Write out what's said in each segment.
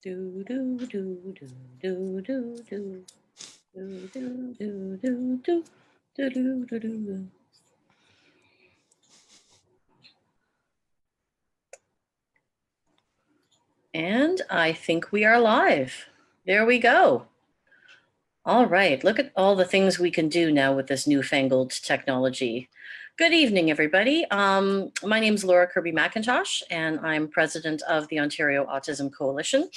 Do do do do do do do do do do do do do do do. And I think we are live. There we go. All right, look at all the things we can do now with this newfangled technology. Good evening, everybody. My name is Laura Kirby McIntosh, and I'm president of the Ontario Autism Coalition.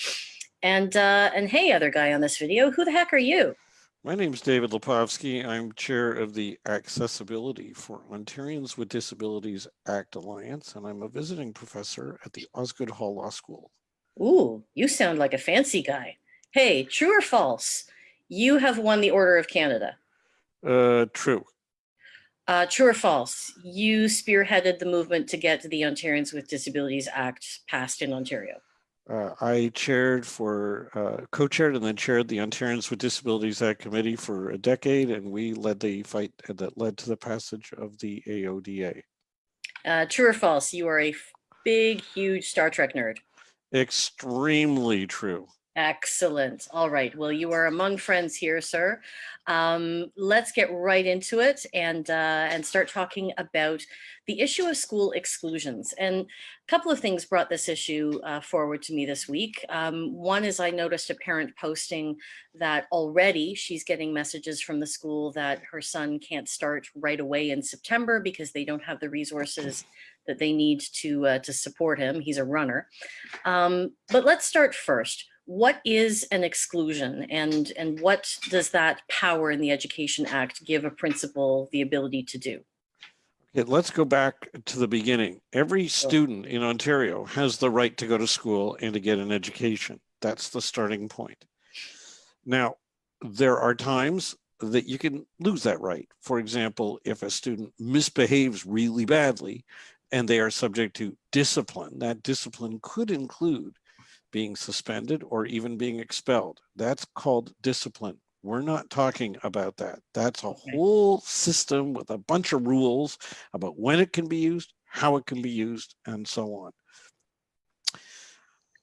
And hey, other guy on this video, who the heck are you? My name is David Lepofsky. I'm chair of the Accessibility for Ontarians with Disabilities Act Alliance, and I'm a visiting professor at the Osgoode Hall Law School. Ooh, you sound like a fancy guy. Hey, true or false? You have won the Order of Canada. True. True or false? You spearheaded the movement to get the Ontarians with Disabilities Act passed in Ontario. I co-chaired and then chaired the Ontarians with Disabilities Act Committee for a decade, and we led the fight that led to the passage of the AODA. True or false? You are a big, huge Star Trek nerd. Extremely true. Excellent. All right. Well, you are among friends here, sir. Let's get right into it and start talking about the issue of school exclusions. And a couple of things brought this issue forward to me this week. One is I noticed a parent posting that already she's getting messages from the school that her son can't start right away in September because they don't have the resources that they need to support him. He's a runner. But let's start first. What is an exclusion, and what does that power in the Education Act give a principal the ability to do? Okay, let's go back to the beginning. Every student in Ontario has the right to go to school and to get an education. That's the starting point. Now, there are times that you can lose that right. For example, if a student misbehaves really badly and they are subject to discipline, that discipline could include being suspended or even being expelled. That's called discipline. We're not talking about that. That's a whole system with a bunch of rules about when it can be used, how it can be used, and so on.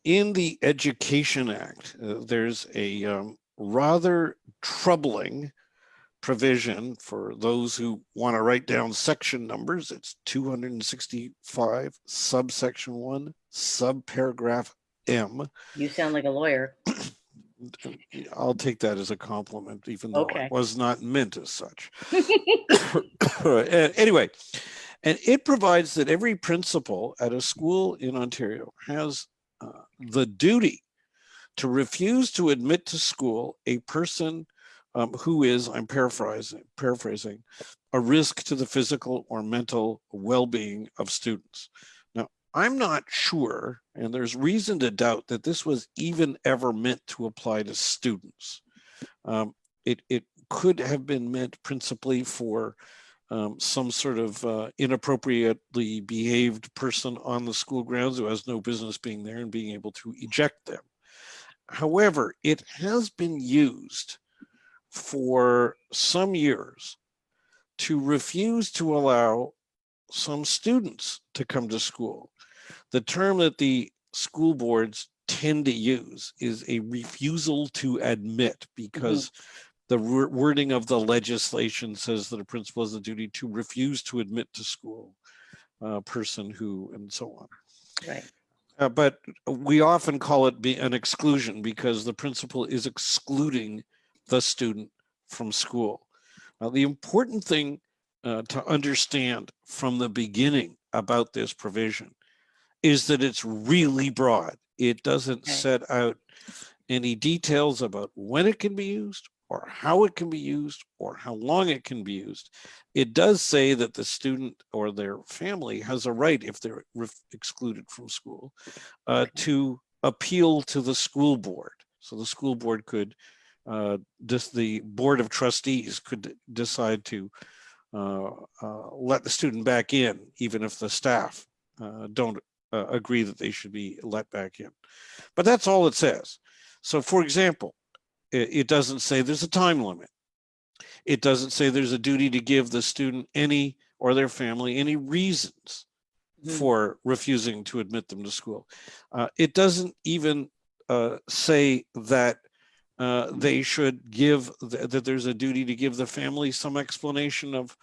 In the Education Act, there's a rather troubling provision for those who want to write down section numbers. It's 265 subsection 1 subparagraph M. You sound like a lawyer. I'll take that as a compliment, even though it was not meant as such. Anyway, and it provides that every principal at a school in Ontario has the duty to refuse to admit to school a person who is, I'm paraphrasing, a risk to the physical or mental well-being of students. Now, I'm not sure, and there's reason to doubt that this was even ever meant to apply to students. It could have been meant principally for some sort of inappropriately behaved person on the school grounds who has no business being there and being able to eject them. However, it has been used for some years to refuse to allow some students to come to school. The term that the school boards tend to use is a refusal to admit, because the wording of the legislation says that a principal has the duty to refuse to admit to school a person who, and so on. Right. But we often call it an exclusion because the principal is excluding the student from school. Now, the important thing to understand from the beginning about this provision is that it's really broad. It doesn't set out any details about when it can be used or how it can be used or how long it can be used. It does say that the student or their family has a right, if they're excluded from school, to appeal to the school board. So the school board could, the board of trustees could decide to let the student back in, even if the staff don't agree that they should be let back in. But that's all it says. So for example, it doesn't say there's a time limit. It doesn't say there's a duty to give the student any, or their family, any reasons for refusing to admit them to school. It doesn't even say that they should give, that there's a duty to give the family some explanation of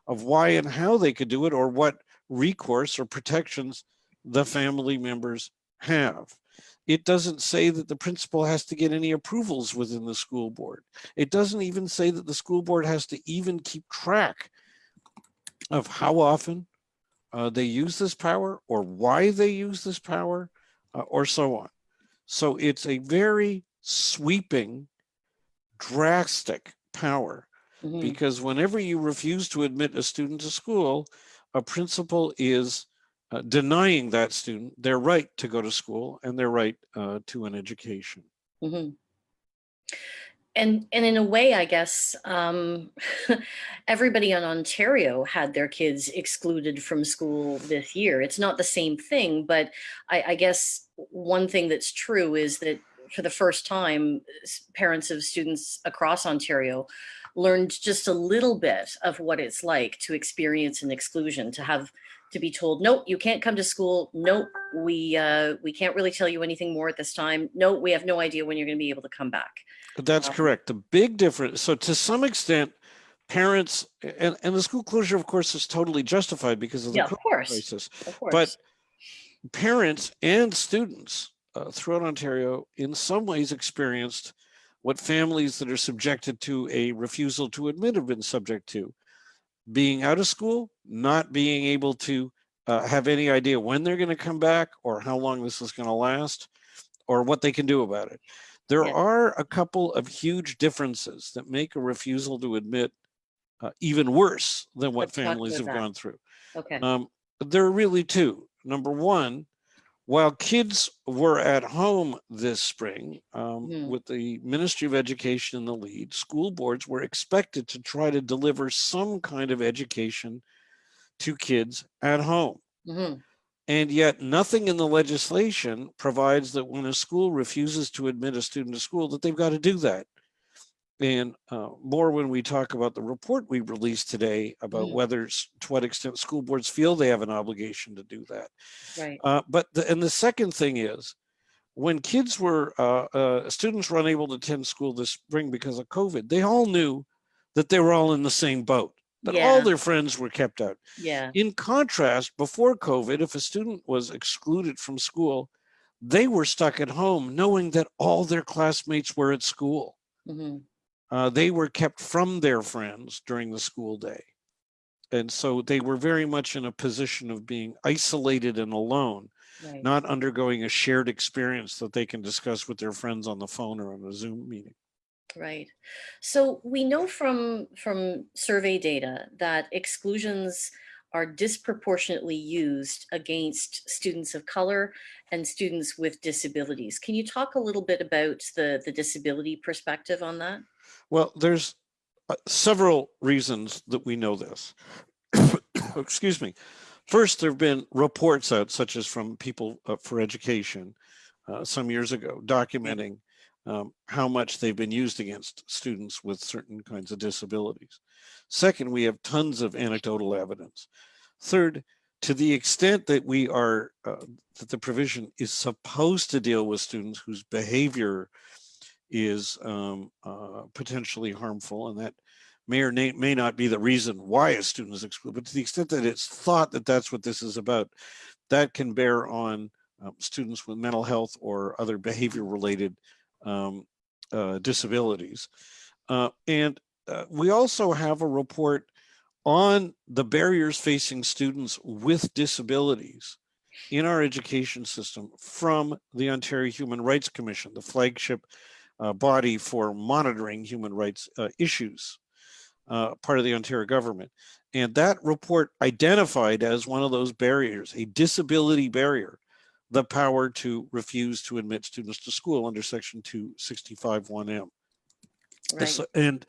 why and how they could do it, or what recourse or protections the family members have. It doesn't say that the principal has to get any approvals within the school board. It doesn't even say that the school board has to even keep track of how often they use this power, or why they use this power, or so on. So it's a very sweeping, drastic power, because whenever you refuse to admit a student to school, a principal is denying that student their right to go to school and their right to an education. And in a way, I guess, everybody in Ontario had their kids excluded from school this year. It's not the same thing, but I guess one thing that's true is that for the first time, parents of students across Ontario learned just a little bit of what it's like to experience an exclusion, to be told, nope, you can't come to school. Nope, we can't really tell you anything more at this time. Nope, we have no idea when you're going to be able to come back. That's correct. The big difference, so to some extent, parents, and the school closure, of course, is totally justified because of the COVID crisis. Of course. But parents and students throughout Ontario, in some ways, experienced what families that are subjected to a refusal to admit have been subject to: being out of school, not being able to have any idea when they're going to come back, or how long this is going to last, or what they can do about it. There are a couple of huge differences that make a refusal to admit even worse than what families have gone through. There are really two. Number one, while kids were at home this spring, with the Ministry of Education in the lead, school boards were expected to try to deliver some kind of education to kids at home. And yet nothing in the legislation provides that when a school refuses to admit a student to school, that they've got to do that. And more when we talk about the report we released today about whether, to what extent school boards feel they have an obligation to do that. But the second thing is, when kids were, students were unable to attend school this spring because of COVID, they all knew that they were all in the same boat, that all their friends were kept out. In contrast, before COVID, if a student was excluded from school, they were stuck at home knowing that all their classmates were at school. They were kept from their friends during the school day. And so they were very much in a position of being isolated and alone, not undergoing a shared experience that they can discuss with their friends on the phone or on a Zoom meeting. Right. So we know from survey data that exclusions are disproportionately used against students of color and students with disabilities. Can you talk a little bit about the disability perspective on that? Well, there's several reasons that we know this. Excuse me. First, there have been reports out, such as from People for Education some years ago, documenting how much they've been used against students with certain kinds of disabilities. Second, we have tons of anecdotal evidence. Third, to the extent that we are, that the provision is supposed to deal with students whose behavior is potentially harmful, and that may or may not be the reason why a student is excluded, but to the extent that it's thought that that's what this is about, that can bear on students with mental health or other behavior-related disabilities. And we also have a report on the barriers facing students with disabilities in our education system from the Ontario Human Rights Commission, the flagship body for monitoring human rights issues, part of the Ontario government. And that report identified as one of those barriers, a disability barrier, the power to refuse to admit students to school under Section 265(1)(m). And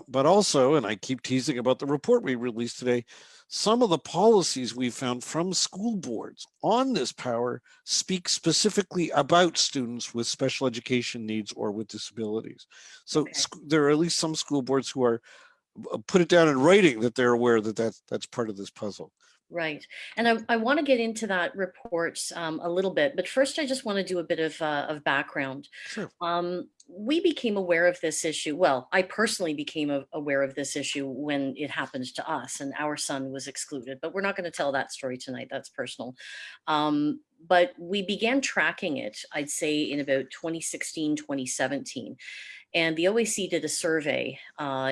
but also, and I keep teasing about the report we released today, some of the policies we found from school boards on this power speak specifically about students with special education needs or with disabilities. So there are at least some school boards who are put it down in writing that they're aware that that's part of this puzzle. Right. And I want to get into that report a little bit, but first I just want to do a bit of background. Sure. We became aware of this issue. Well, I personally became aware of this issue when it happened to us and our son was excluded, but we're not going to tell that story tonight. That's personal. But we began tracking it, I'd say, in about 2016, 2017. And the OAC did a survey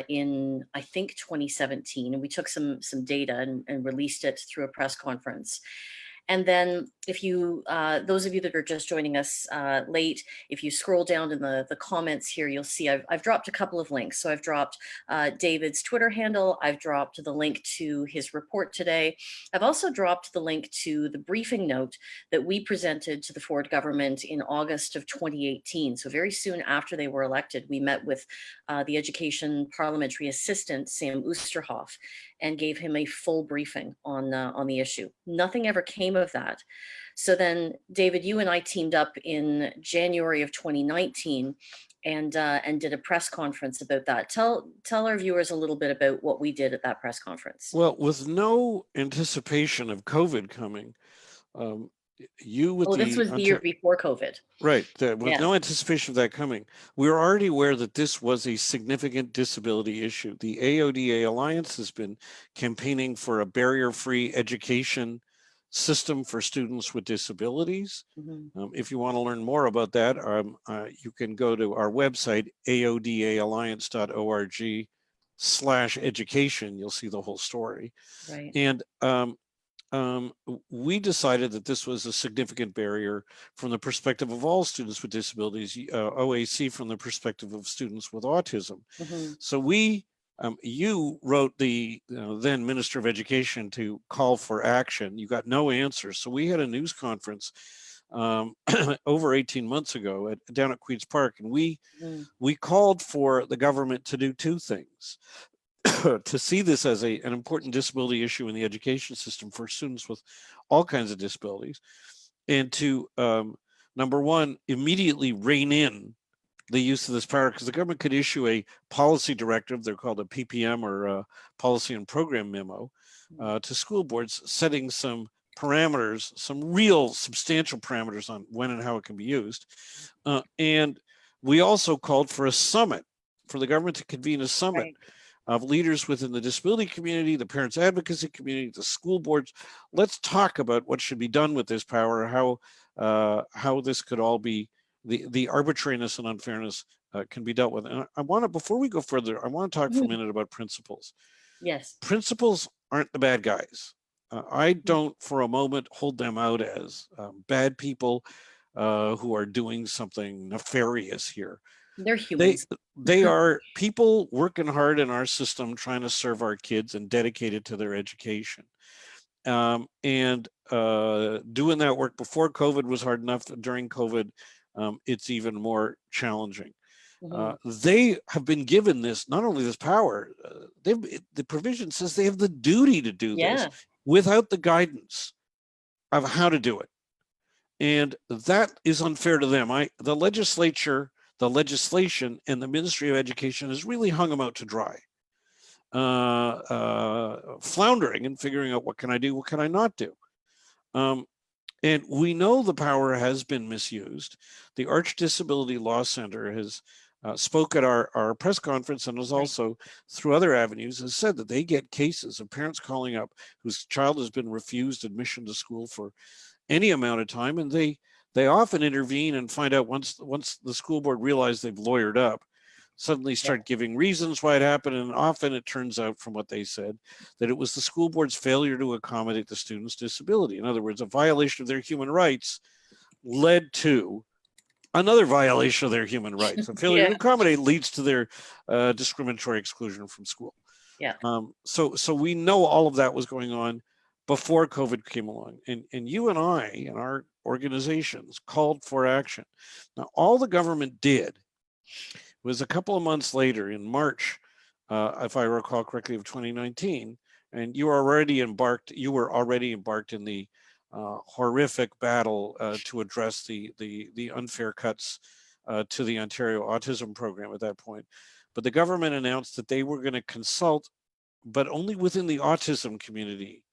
in, I think, 2017, and we took some data and released it through a press conference. And then if you, those of you that are just joining us late, if you scroll down in the comments here, you'll see I've dropped a couple of links. So I've dropped David's Twitter handle. I've dropped the link to his report today. I've also dropped the link to the briefing note that we presented to the Ford government in August of 2018. So very soon after they were elected, we met with the Education Parliamentary Assistant, Sam Oosterhoff, and gave him a full briefing on the issue. Nothing ever came of that. So then, David, you and I teamed up in January of 2019 and did a press conference about that. Tell our viewers a little bit about what we did at that press conference. Well, with no anticipation of COVID coming, you with this was the year before COVID. Right. With no anticipation of that coming, we were already aware that this was a significant disability issue. The AODA Alliance has been campaigning for a barrier-free education system for students with disabilities. If you want to learn more about that, you can go to our website, aodaalliance.org/education. You'll see the whole story. Right. And we decided that this was a significant barrier from the perspective of all students with disabilities, OAC from the perspective of students with autism. So you wrote the then Minister of Education to call for action. You got no answers. So we had a news conference over 18 months ago down at Queen's Park, and we called for the government to do two things. To see this as an important disability issue in the education system for students with all kinds of disabilities, and to, number one, immediately rein in the use of this power, because the government could issue a policy directive, they're called a PPM or a policy and program memo, to school boards, setting some parameters, some real substantial parameters on when and how it can be used. And we also called for a summit, for the government to convene a summit of leaders within the disability community, the parents advocacy community, the school boards. Let's talk about what should be done with this power, how this could all be, the arbitrariness and unfairness can be dealt with. And I want to, before we go further, I want to talk for a minute about principals. Yes. Principals aren't the bad guys. I don't for a moment hold them out as bad people who are doing something nefarious here. They're humans. They are people working hard in our system, trying to serve our kids and dedicated to their education. And doing that work before COVID was hard enough. During COVID, it's even more challenging. They have been given this, not only this power, the provision says they have the duty to do this without the guidance of how to do it. And that is unfair to them. The legislature, the legislation, and the Ministry of Education has really hung them out to dry, floundering and figuring out what can I do, what can I not do. And we know the power has been misused. The Arch Disability Law Center has spoke at our press conference and has also, through other avenues, has said that they get cases of parents calling up whose child has been refused admission to school for any amount of time, and they often intervene and find out once the school board realizes they've lawyered up, suddenly start giving reasons why it happened. And often it turns out, from what they said, that it was the school board's failure to accommodate the student's disability. In other words, a violation of their human rights led to another violation of their human rights. A failure to accommodate leads to their discriminatory exclusion from school. So we know all of that was going on before COVID came along, and you and I and our organizations called for action. Now, all the government did was a couple of months later, in March, if I recall correctly, of 2019, and you were already embarked in the horrific battle to address the unfair cuts to the Ontario Autism Program at that point. But the government announced that they were going to consult, but only within the autism community,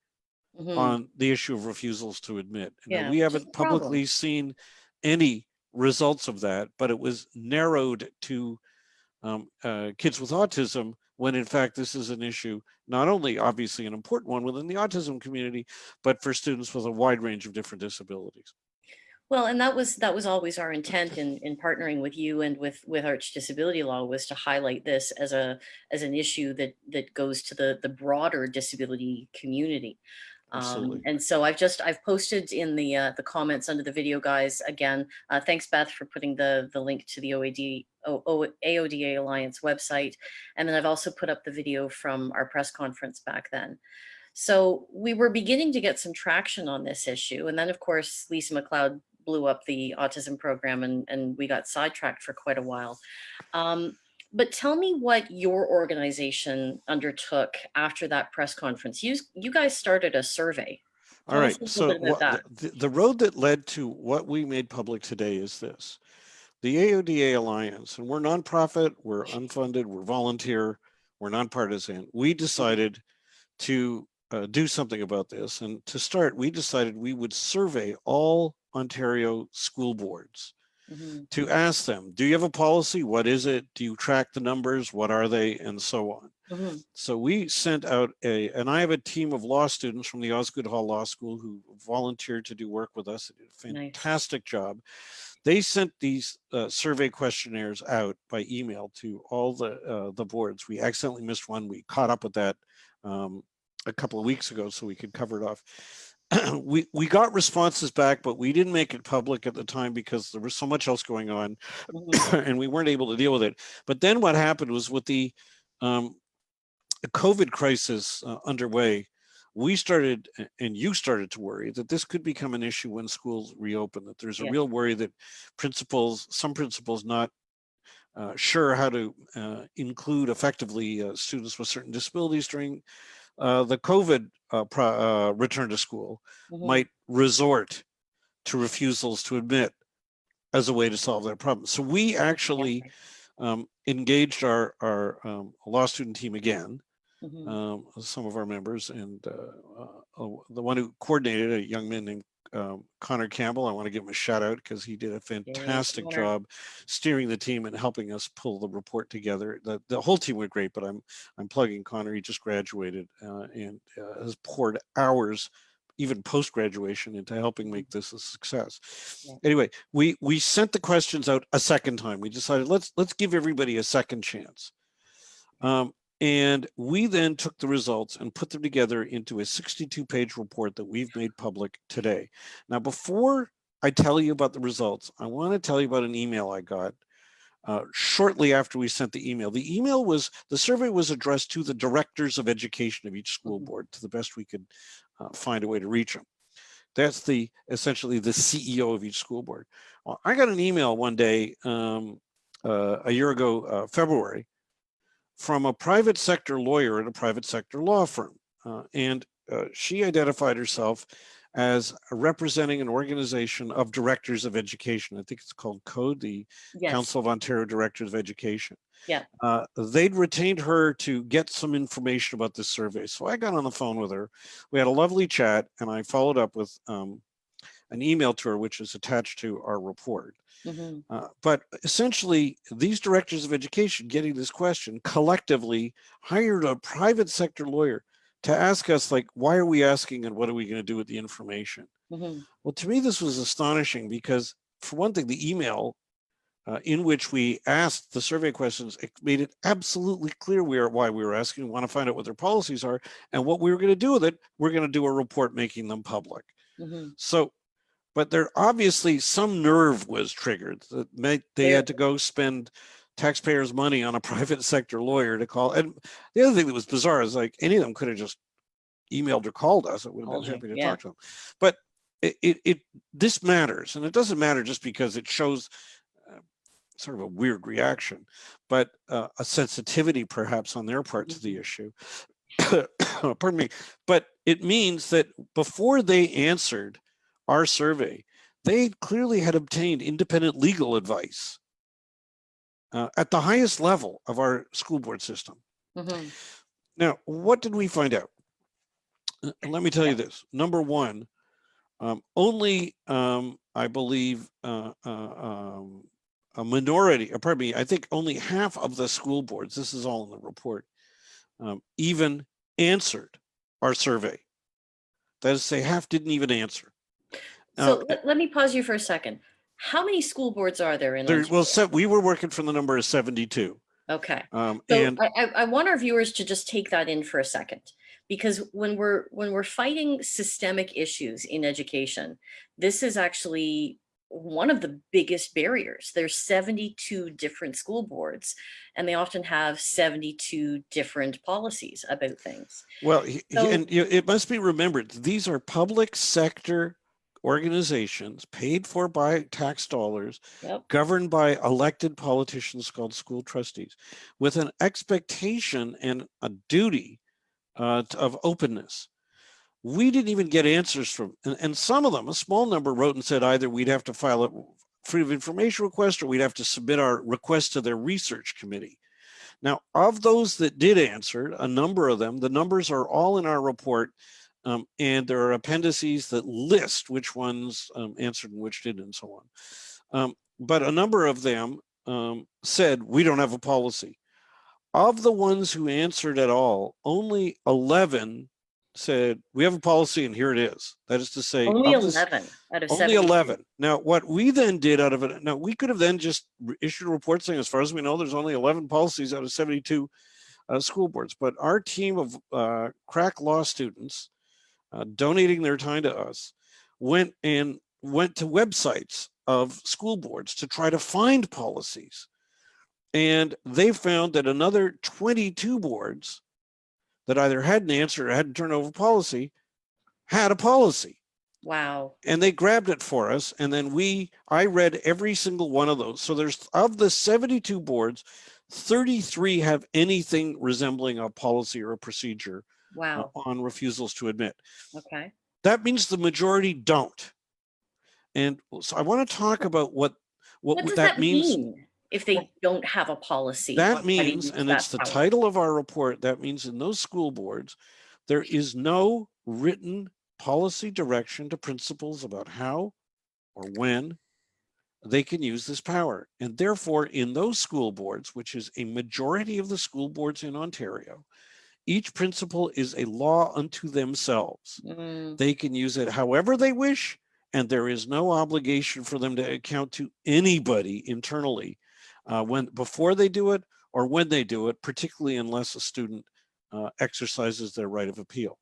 on the issue of refusals to admit. Now, Yeah, we which is haven't a problem. publicly seen any results of that, but it was narrowed to kids with autism, when in fact this is an issue, not only obviously an important one within the autism community, but for students with a wide range of different disabilities. Well, and that was always our intent in partnering with you and with Arch Disability Law, was to highlight this as an issue that goes to the broader disability community. Absolutely. And so I've posted in the comments under the video, guys. Again, thanks Beth for putting the link to the AODA Alliance website, and then I've also put up the video from our press conference back then. So we were beginning to get some traction on this issue, and then of course Lisa McLeod blew up the autism program, and we got sidetracked for quite a while. But tell me what your organization undertook after that press conference. You guys started a survey. All Tell us right. a little So bit about that. the road that led to what we made public today is this. The AODA Alliance, and we're nonprofit, we're unfunded, we're volunteer, we're nonpartisan. We decided to do something about this. And to start, we decided we would survey all Ontario school boards to ask them, do you have a policy? What is it? Do you track the numbers? What are they? And so on. So we sent out and I have a team of law students from the Osgoode Hall Law School who volunteered to do work with us. They did a fantastic job. They sent these survey questionnaires out by email to all the boards. We accidentally missed one. We caught up with that a couple of weeks ago so we could cover it off. we got responses back, but we didn't make it public at the time because there was so much else going on and we weren't able to deal with it. But then what happened was, with the COVID crisis underway, we started, and you started to worry that this could become an issue when schools reopen, that there's a real worry that some principals not sure how to include effectively students with certain disabilities during the COVID return to school might resort to refusals to admit as a way to solve that problem. So we actually engaged our law student team again, some of our members, and the one who coordinated, a young man named Connor Campbell. I want to give him a shout out because he did a fantastic job steering the team and helping us pull the report together. The whole team went great, but I'm plugging Connor. He just graduated and has poured hours, even post-graduation, into helping make this a success. Anyway, we sent the questions out a second time. We decided let's give everybody a second chance. And we then took the results and put them together into a 62-page report that we've made public today. Now, before I tell you about the results, I want to tell you about an email I got shortly after we sent the email. The survey was addressed to the directors of education of each school board, to the best we could find a way to reach them. That's essentially the CEO of each school board. Well, I got an email one day a year ago, February, from a private sector lawyer at a private sector law firm. And she identified herself as representing an organization of directors of education. I think it's called CODE, the Council of Ontario Directors of Education. They'd retained her to get some information about this survey. So I got on the phone with her. We had a lovely chat, and I followed up with an email to her, which is attached to our report. But essentially, these directors of education getting this question collectively hired a private sector lawyer to ask us, like, why are we asking and what are we going to do with the information? Well, to me, this was astonishing because, for one thing, the email in which we asked the survey questions, it made it absolutely clear why we were asking. We want to find out what their policies are and what we were going to do with it. We're going to do a report making them public. So, but there obviously some nerve was triggered. They had to go spend taxpayers' money on a private sector lawyer to call. And the other thing that was bizarre is, like, any of them could have just emailed or called us. I would have been happy to talk to them. But this matters, and it doesn't matter just because it shows sort of a weird reaction, but a sensitivity perhaps on their part to the issue. Pardon me. But it means that before they answered our survey, they clearly had obtained independent legal advice at the highest level of our school board system. Now, what did we find out? let me tell you this. Number one, only, I believe, a minority, or pardon me, I think only half of the school boards, this is all in the report, even answered our survey. That is to say, half didn't even answer. So let me pause you for a second. How many school boards are there in Ontario? Well, we were working from the number of 72. Okay. So And I want our viewers to just take that in for a second, because when we're fighting systemic issues in education, this is actually one of the biggest barriers. There's 72 different school boards, and they often have 72 different policies about things. well, So, and it must be remembered, these are public sector organizations paid for by tax dollars, yep. governed by elected politicians called school trustees, with an expectation and a duty of openness. We didn't even get answers from, and some of them, a small number, wrote and said either we'd have to file a freedom of information request or we'd have to submit our request to their research committee. Now, of those that did answer, a number of them, the numbers are all in our report, and there are appendices that list which ones answered and which didn't, and so on. But a number of them said, we don't have a policy. Of the ones who answered at all, only 11 said, we have a policy and here it is. That is to say, Only 11 out of only 72. 11. Now, what we then did out of it, now we could have then just issued a report saying, as far as we know, there's only 11 policies out of 72 school boards. But our team of crack law students donating their time to us went to websites of school boards to try to find policies. And they found that another 22 boards that either hadn't answered or hadn't turned over policy had a policy. Wow. And they grabbed it for us. And then I read every single one of those. So there's, of the 72 boards, 33 have anything resembling a policy or a procedure on refusals to admit. Okay. That means the majority don't. And so I want to talk about what does that means. If they don't have a policy? That means, and it's the title of our report, that means in those school boards, there is no written policy direction to principals about how or when they can use this power. And therefore, in those school boards, which is a majority of the school boards in Ontario, each principal is a law unto themselves. They can use it however they wish, and there is no obligation for them to account to anybody internally before they do it or when they do it, particularly unless a student exercises their right of appeal.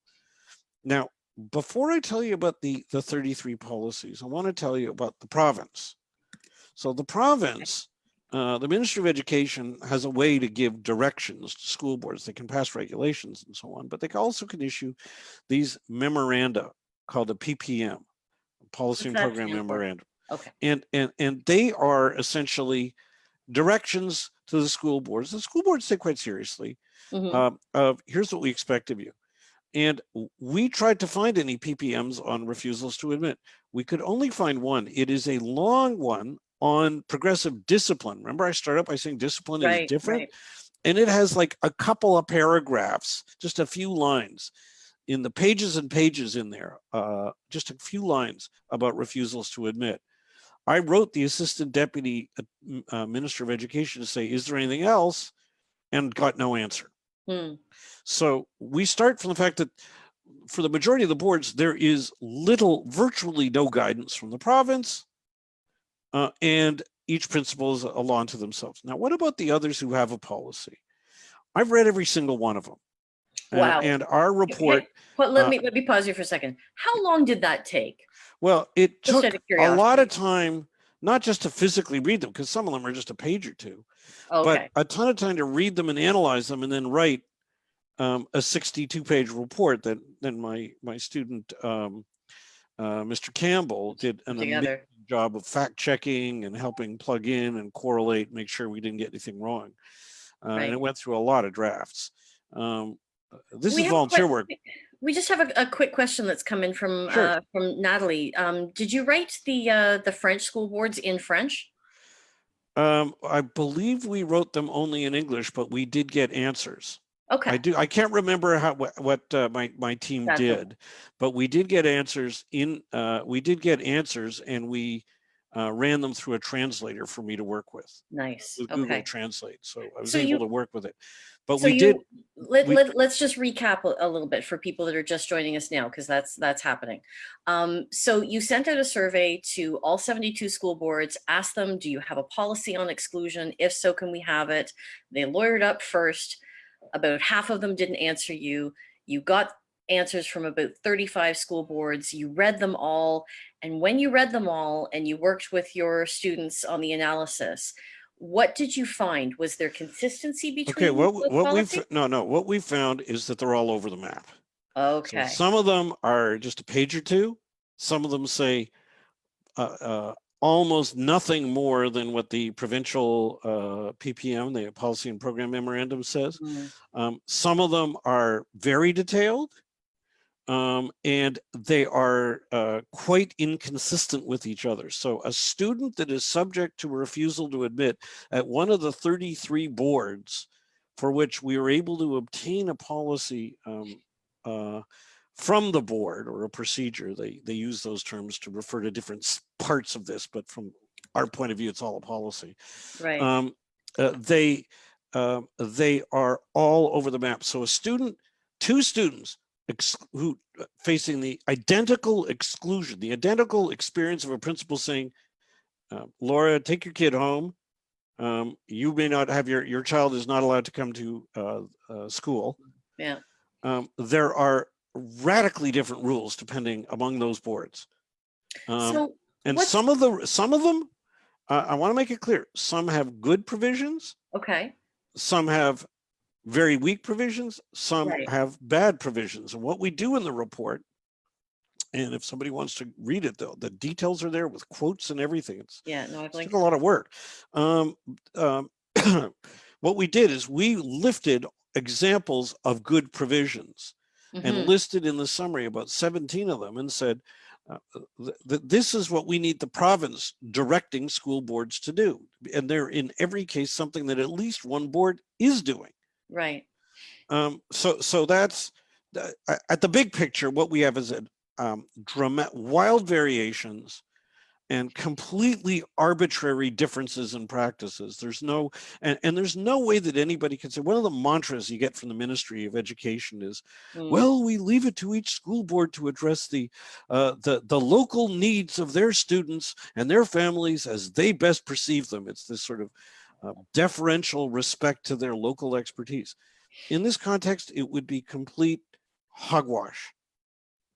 Now, before I tell you about the 33 policies, I want to tell you about the province. So the province, the Ministry of Education has a way to give directions to school boards. They can pass regulations and so on, but they also can issue these memoranda called a PPM, Policy and Program Memorandum. Okay. And they are essentially directions to the school boards. The school boards take quite seriously. Here's what we expect of you. And we tried to find any PPMs on refusals to admit. We could only find one. It is a long one on progressive discipline. Remember, I started by saying discipline is different. Right. And it has like a couple of paragraphs, just a few lines in the pages and pages in there, just a few lines about refusals to admit. I wrote the Assistant Deputy Minister of Education to say, is there anything else? And got no answer. So we start from the fact that for the majority of the boards, there is virtually no guidance from the province, and each principal is a law unto themselves. Now, what about the others who have a policy? I've read every single one of them. Wow. And our report. But let me pause you for a second. How long did that take? Well, it took a lot of time, not just to physically read them, because some of them are just a page or two, but a ton of time to read them and analyze them and then write a 62-page report that then my student, Mr. Campbell, did an amazing job of fact-checking and helping plug in and correlate, make sure we didn't get anything wrong. And it went through a lot of drafts. This is volunteer work. We just have a quick question that's come in from Natalie. Did you write the French school boards in French? I believe we wrote them only in English, but we did get answers. Okay. I can't remember what my team That's okay. did, but we did get answers and we ran them through a translator for me to work Nice. with Google Okay. Translate. So I was So able you to work with it. But So we did, you let, we, let let's just recap a little bit for people that are just joining us now, because that's happening. So you sent out a survey to all 72 school boards, asked them, do you have a policy on exclusion? If so, can we have it? They lawyered up first. About half of them didn't answer you. You got answers from about 35 school boards. You read them all. And when you read them all and you worked with your students on the analysis, what did you find? Was there consistency okay, between those policies? what we found is that they're all over the map. So Okay. some of them are just a page or two. Some of them say almost nothing more than what the provincial PPM, the Policy and Program Memorandum, says. Mm, Some of them are very detailed, and they are quite inconsistent with each other. So a student that is subject to a refusal to admit at one of the 33 boards for which we were able to obtain a policy from the board, or a procedure, they use those terms to refer to different parts of this, but from our point of view, it's all a policy. right. Um, they are all over the map. So two students who facing the identical exclusion, the identical experience of a principal saying, Laura, take your kid home. You may not have your child is not allowed to come to school. Yeah. There are radically different rules depending among those boards. So And what's some of them, I want to make it clear, some have good provisions, okay. some have very weak provisions, some Right. have bad provisions. And what we do in the report, and if somebody wants to read it, though, the details are there with quotes and everything. Yeah. No, I've It took linked a it. lot of work. What we did is we lifted examples of good provisions and Mm-hmm. listed in the summary about 17 of them and said, this is what we need the province directing school boards to do. And they're in every case something that at least one board is doing. Right. So that's at the big picture. What we have is wild variations and completely arbitrary differences in practices. There's no and there's no way that anybody can say. One of the mantras you get from the Ministry of Education is, Mm, "Well, we leave it to each school board to address the local needs of their students and their families as they best perceive them." It's this sort of deferential respect to their local expertise. In this context, it would be complete hogwash.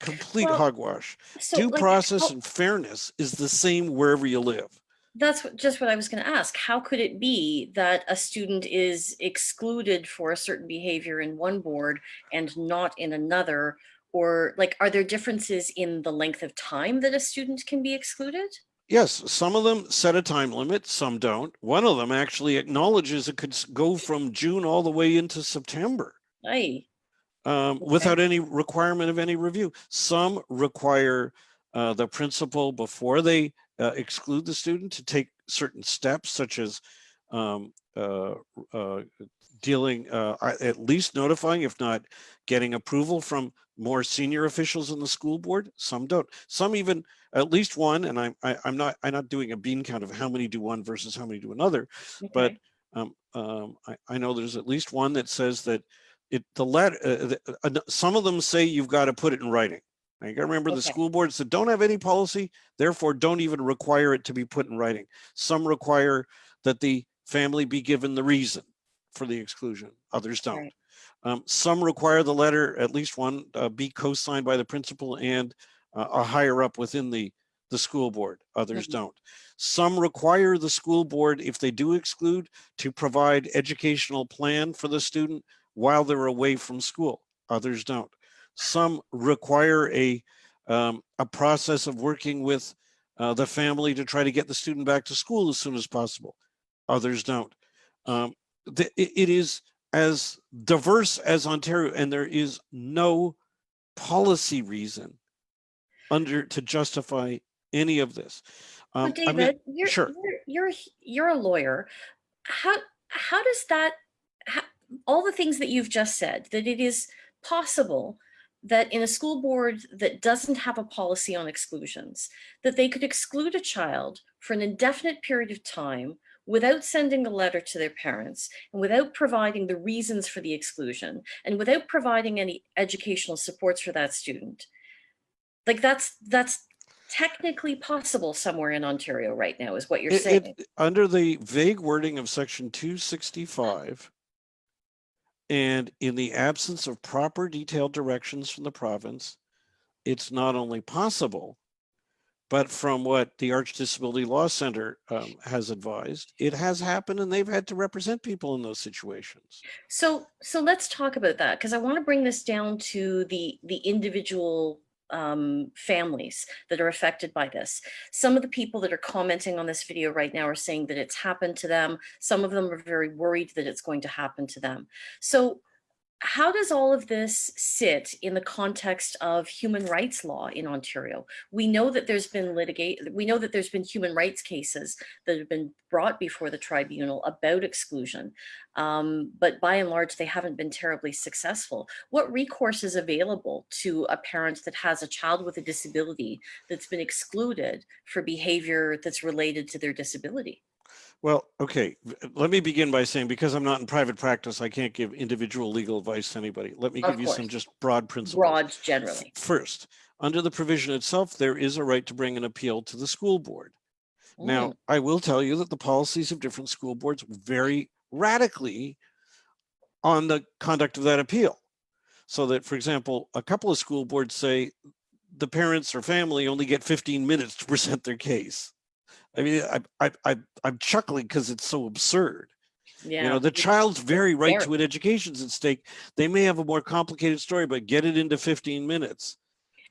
Complete well, hogwash. so Due like process how, and fairness is the same wherever you live. that's just what I was going to ask. How could it be that a student is excluded for a certain behavior in one board and not in another? Or like, are there differences in the length of time that a student can be excluded? Yes, some of them set a time limit, some don't. One of them actually acknowledges it could go from June all the way into September Aye. Okay. without any requirement of any review. Some require the principal, before they exclude the student, to take certain steps, such as um, uh, uh, dealing, at least notifying, if not getting approval from more senior officials in the school board. Some don't. Some even, at least one, and I'm not doing a bean count of how many do one versus how many do another, but Okay. I know there's at least one that says that the letter. Some of them say you've got to put it in writing. Now, you got to remember, the Okay. school boards that don't have any policy, therefore don't even require it to be put in writing. Some require that the family be given the reason for the exclusion. Others don't. Right. Some require the letter, at least one, be co-signed by the principal and a higher up within the school board. Others Mhm. don't. Some require the school board, if they do exclude, to provide educational plan for the student while they're away from school. Others don't. Some require a process of working with the family to try to get the student back to school as soon as possible. Others don't. It is as diverse as Ontario, and there is no policy reason to justify any of this. So I mean, David, you're sure. you're you're you're a lawyer. How does that how, all the things that you've just said, that it is possible that in a school board that doesn't have a policy on exclusions, that they could exclude a child for an indefinite period of time without sending a letter to their parents and without providing the reasons for the exclusion and without providing any educational supports for that student. Like that's technically possible somewhere in Ontario right now, is what you're saying. Under the vague wording of Section 265, and in the absence of proper detailed directions from the province, it's not only possible, but from what the Arch Disability Law Center has advised, it has happened, and they've had to represent people in those situations. So let's talk about that, because I want to bring this down to the individual families that are affected by this. Some of the people that are commenting on this video right now are saying that it's happened to them. Some of them are very worried that it's going to happen to them. So how does all of this sit in the context of human rights law in Ontario? We know that there's been human rights cases that have been brought before the tribunal about exclusion, but by and large, they haven't been terribly successful. What recourse is available to a parent that has a child with a disability that's been excluded for behavior that's related to their disability? Well, okay, let me begin by saying, because I'm not in private practice, I can't give individual legal advice to anybody. Let me give you some just broad principles. Broad generally. First, under the provision itself, there is a right to bring an appeal to the school board. Now, I will tell you that the policies of different school boards vary radically on the conduct of that appeal. So that, for example, a couple of school boards say the parents or family only get 15 minutes to present their case. I mean, I'm chuckling because it's so absurd. Yeah. You know, the child's very right to an education is at stake. They may have a more complicated story, but get it into 15 minutes.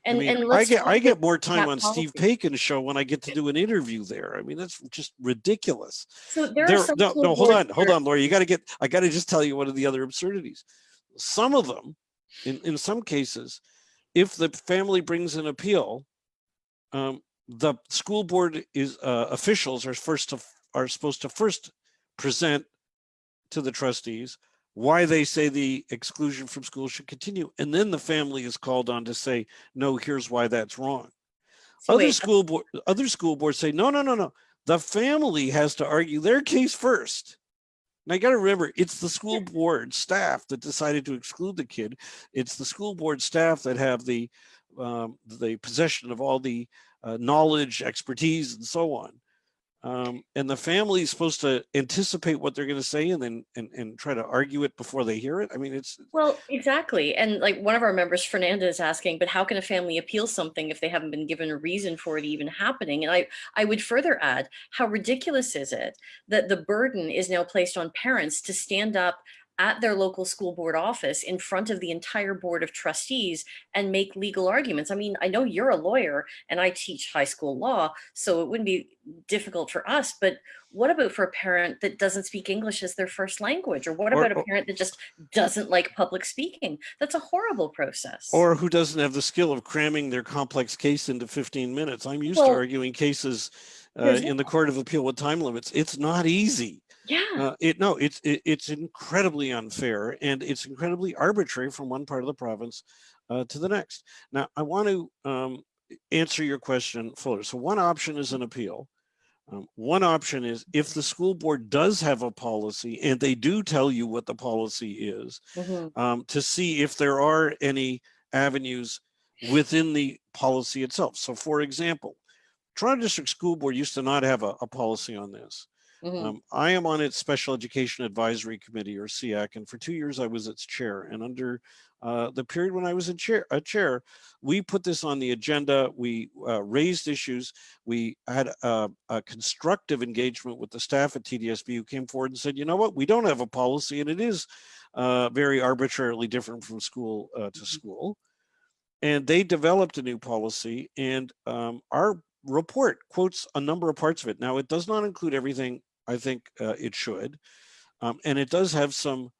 And, I mean, I get more time on Steve Pakin's show when I get to do an interview there. I mean, that's just ridiculous. So there are some no, hold on, Laura. I got to just tell you one of the other absurdities. Some of them, in some cases, if the family brings an appeal, the school board officials are supposed to first present to the trustees why they say the exclusion from school should continue, and then the family is called on to say, no, here's why that's wrong. So other school boards say, no. The family has to argue their case first. Now, you got to remember, it's the school board staff that decided to exclude the kid. It's the school board staff that have the possession of all the knowledge, expertise, and so on. And the family is supposed to anticipate what they're going to say and then and try to argue it before they hear it. I mean, it's well, exactly. And like one of our members, Fernanda, is asking, but how can a family appeal something if they haven't been given a reason for it even happening? And I would further add, how ridiculous is it that the burden is now placed on parents to stand up at their local school board office in front of the entire board of trustees and make legal arguments? I mean, I know you're a lawyer and I teach high school law, so it wouldn't be difficult for us, but what about for a parent that doesn't speak English as their first language? Or what about a parent that just doesn't like public speaking? That's a horrible process. Or who doesn't have the skill of cramming their complex case into 15 minutes. I'm used to arguing cases in the Court of Appeal with time limits. It's not easy. Yeah. It's incredibly unfair, and it's incredibly arbitrary from one part of the province to the next. Now, I want to answer your question fuller. So one option is an appeal. One option is if the school board does have a policy and they do tell you what the policy is, to see if there are any avenues within the policy itself. So for example, Toronto District School Board used to not have a policy on this. I am on its Special Education Advisory Committee, or SEAC, and for 2 years I was its chair. And under the period when I was a chair, we put this on the agenda. We raised issues. We had a constructive engagement with the staff at TDSB, who came forward and said, you know what, we don't have a policy, and it is very arbitrarily different from school to school. And they developed a new policy, and our report quotes a number of parts of it. Now, it does not include everything I think it should, and it does have some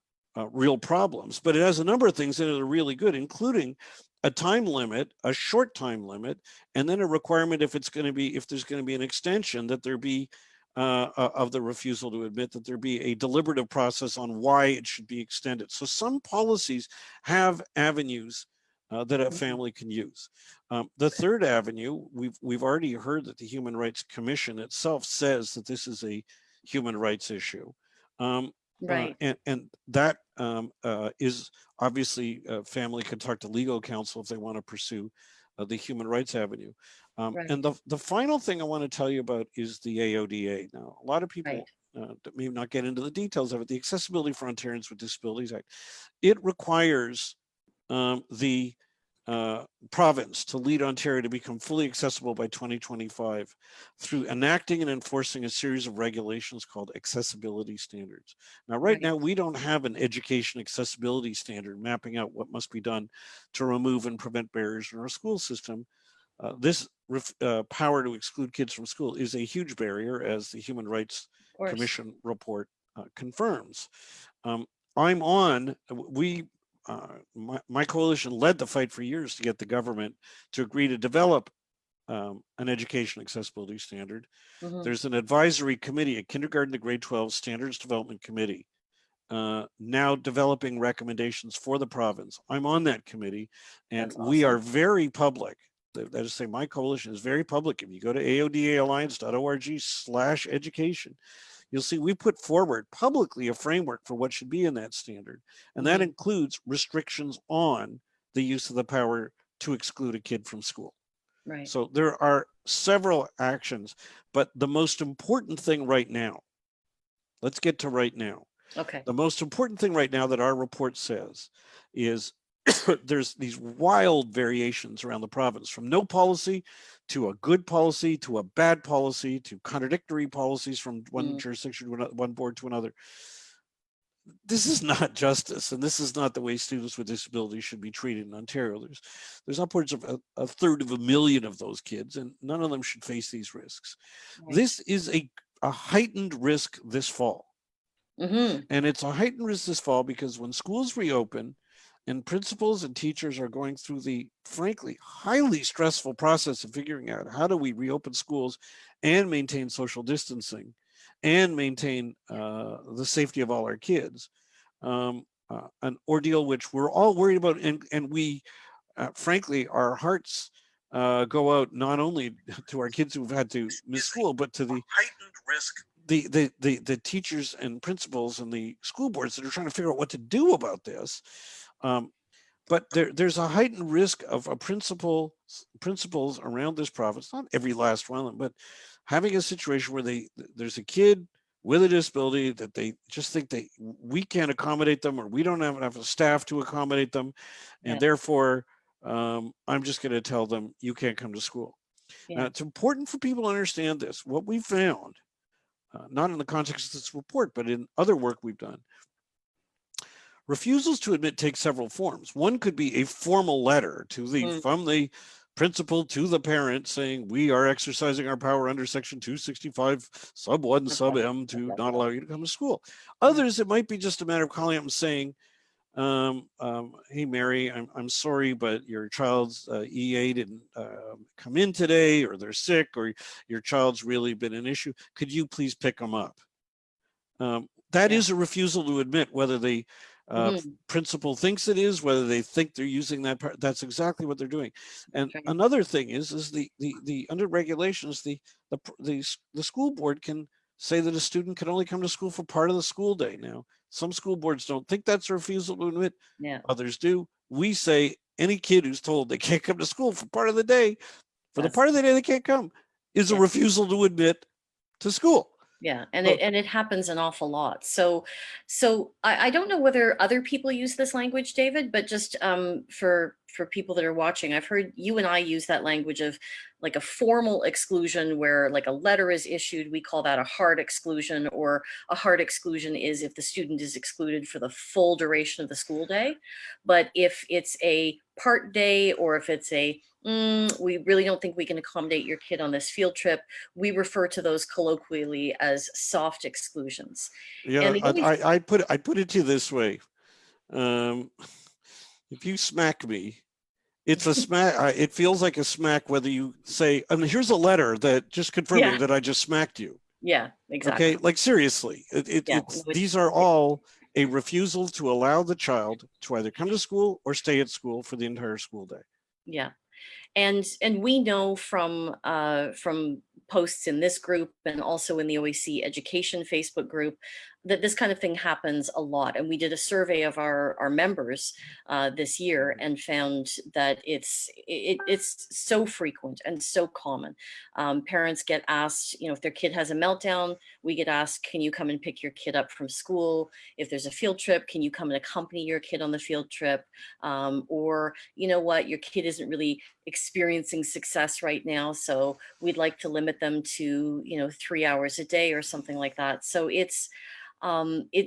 real problems, but it has a number of things that are really good, including a time limit, a short time limit, and then a requirement if there's going to be an extension, that there be of the refusal to admit, that there be a deliberative process on why it should be extended. So some policies have avenues that a family can use. The third avenue, we've already heard that the Human Rights Commission itself says that this is a human rights issue. Right. And that is obviously, family can talk to legal counsel if they want to pursue the human rights avenue. Right. And the final thing I want to tell you about is the AODA. Now, a lot of people may not get into the details of it. The Accessibility for Ontarians with Disabilities Act, it requires the province to lead Ontario to become fully accessible by 2025 through enacting and enforcing a series of regulations called accessibility standards. Now, right now, we don't have an education accessibility standard mapping out what must be done to remove and prevent barriers in our school system. This power to exclude kids from school is a huge barrier, as the Human Rights Commission report confirms. My coalition led the fight for years to get the government to agree to develop an education accessibility standard. There's an advisory committee, a kindergarten to grade 12 standards development committee, now developing recommendations for the province. I'm on that committee, and we are very public. That is to say, my coalition is very public. If you go to aodaalliance.org/education, you'll see we put forward publicly a framework for what should be in that standard. And that includes restrictions on the use of the power to exclude a kid from school. Right. So there are several actions, but the most important thing right now, let's get to right now. Okay. The most important thing right now that our report says is there's these wild variations around the province, from no policy to a good policy to a bad policy to contradictory policies from one jurisdiction to another, one board to another. This is not justice, and this is not the way students with disabilities should be treated in Ontario. There's upwards of a third of a million of those kids, and none of them should face these risks. Right. This is a heightened risk this fall. And it's a heightened risk this fall because when schools reopen, and principals and teachers are going through the, frankly, highly stressful process of figuring out how do we reopen schools and maintain social distancing and maintain the safety of all our kids, an ordeal which we're all worried about. And we, frankly, our hearts go out not only to our kids who've had to miss school, but to the heightened risk, the teachers and principals and the school boards that are trying to figure out what to do about this. But there's a heightened risk of principals around this province, not every last one, but having a situation where there's a kid with a disability that they just think we can't accommodate them, or we don't have enough staff to accommodate them, and therefore I'm just going to tell them you can't come to school. Now, it's important for people to understand this. What we found, not in the context of this report, but in other work we've done, refusals to admit take several forms. One could be a formal letter to from the principal to the parent saying we are exercising our power under section 265 sub 1 sub m to not allow you to come to school. Others, it might be just a matter of calling up and saying, hey Mary, I'm sorry, but your child's EA didn't come in today, or they're sick, or your child's really been an issue. Could you please pick them up? That is a refusal to admit, whether the principal thinks it is, whether they think they're using that part. That's exactly what they're doing. And another thing is the under regulations, the school board can say that a student can only come to school for part of the school day. Now, some school boards don't think that's a refusal to admit. Others do. We say any kid who's told they can't come to school for part of the day, the part of the day they can't come, is a refusal to admit to school. Yeah, and it happens an awful lot. So I don't know whether other people use this language, David, but just for people that are watching, I've heard you and I use that language of like a formal exclusion where like a letter is issued. We call that a hard exclusion, or a hard exclusion is if the student is excluded for the full duration of the school day. But if it's a part day, or if it's a we really don't think we can accommodate your kid on this field trip, we refer to those colloquially as soft exclusions. Yeah, I put it to you this way. If you smack me, it's a smack. It feels like a smack whether you say, and here's a letter that just confirming that I just smacked you. Yeah, Okay, exactly. like seriously, Yeah, no, these are all a refusal to allow the child to either come to school or stay at school for the entire school day. yeah. And we know from posts in this group and also in the OAC education Facebook group that this kind of thing happens a lot. And we did a survey of our members this year and found that it's so frequent and so common. Parents get asked, you know, if their kid has a meltdown, we get asked, can you come and pick your kid up from school? If there's a field trip, can you come and accompany your kid on the field trip? Or, you know what, your kid isn't really experiencing success right now, so we'd like to limit them to, you know, 3 hours a day or something like that. So it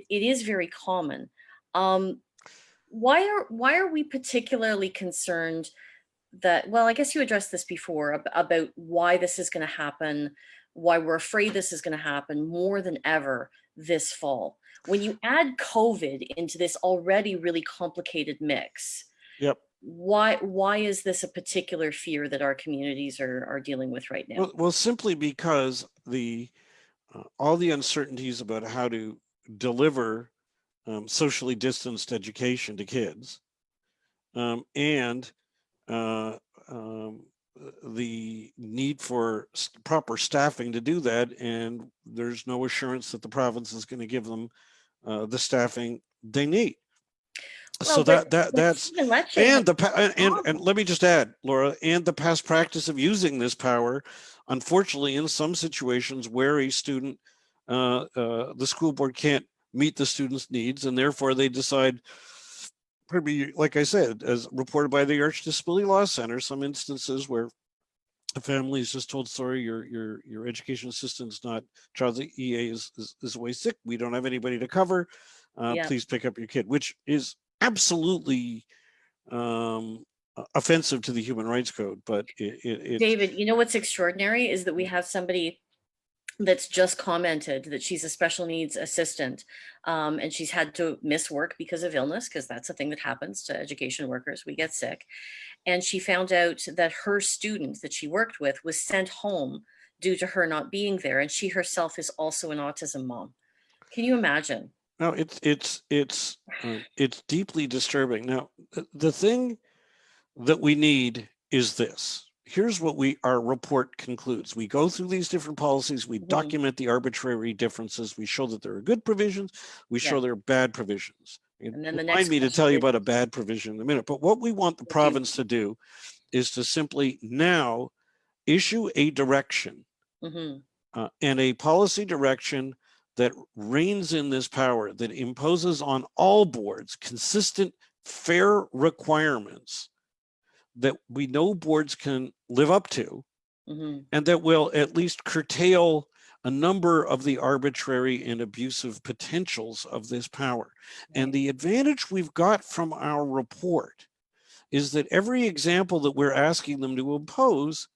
is very common. um why are we particularly concerned that, well, I guess you addressed this before about why this is going to happen, why we're afraid this is going to happen more than ever this fall, when you add COVID into this already really complicated mix? Yep. Why is this a particular fear that our communities are dealing with right now? Well, simply because the all the uncertainties about how to deliver socially distanced education to kids, and uh, um, the need for proper staffing to do that, and there's no assurance that the province is going to give them the staffing they need. Well, So but that's Stephen Lecce has and and problems. let me just add, Laura, and the past practice of using this power, unfortunately, in some situations where a student, the school board can't meet the student's needs, and therefore they decide, probably, like I said, as reported by the Arch Disability Law Center, some instances where the family is just told, sorry, your education assistant's not, child's EA is away sick. We don't have anybody to cover. Yeah. Please pick up your kid, which is absolutely offensive to the Human Rights Code. But it's David, you know what's extraordinary is that we have somebody that's just commented that she's a special needs assistant, and she's had to miss work because of illness, because that's a thing that happens to education workers. We get sick. And she found out that her student that she worked with was sent home due to her not being there. And she herself is also an autism mom. Can you imagine? no, it's deeply disturbing. Now, the thing that we need is this. Here's what our report concludes. We go through these different policies, we Mhm. document the arbitrary differences, we show that there are good provisions, we Yeah. show there are bad provisions. And then the Remind next me to question tell you is, about a bad provision in a minute. But what we want the what do you? province to do is to simply now issue a direction, Mhm. and a policy direction that reins in this power, that imposes on all boards consistent, fair requirements that we know boards can live up to, Mhm. and that will at least curtail a number of the arbitrary and abusive potentials of this power. And Right. the advantage we've got from our report is that every example that we're asking them to impose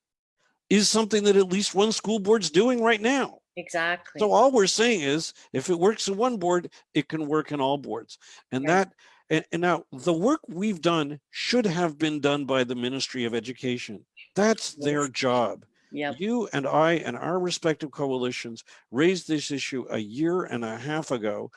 is something that at least one school board's doing right now. So Exactly. all we're saying is, if it works in one board, it can work in all boards. And Right. and now the work we've done should have been done by the Ministry of Education. That's their Yes. job. Yep. You and I and our respective coalitions raised this issue a year and a half ago.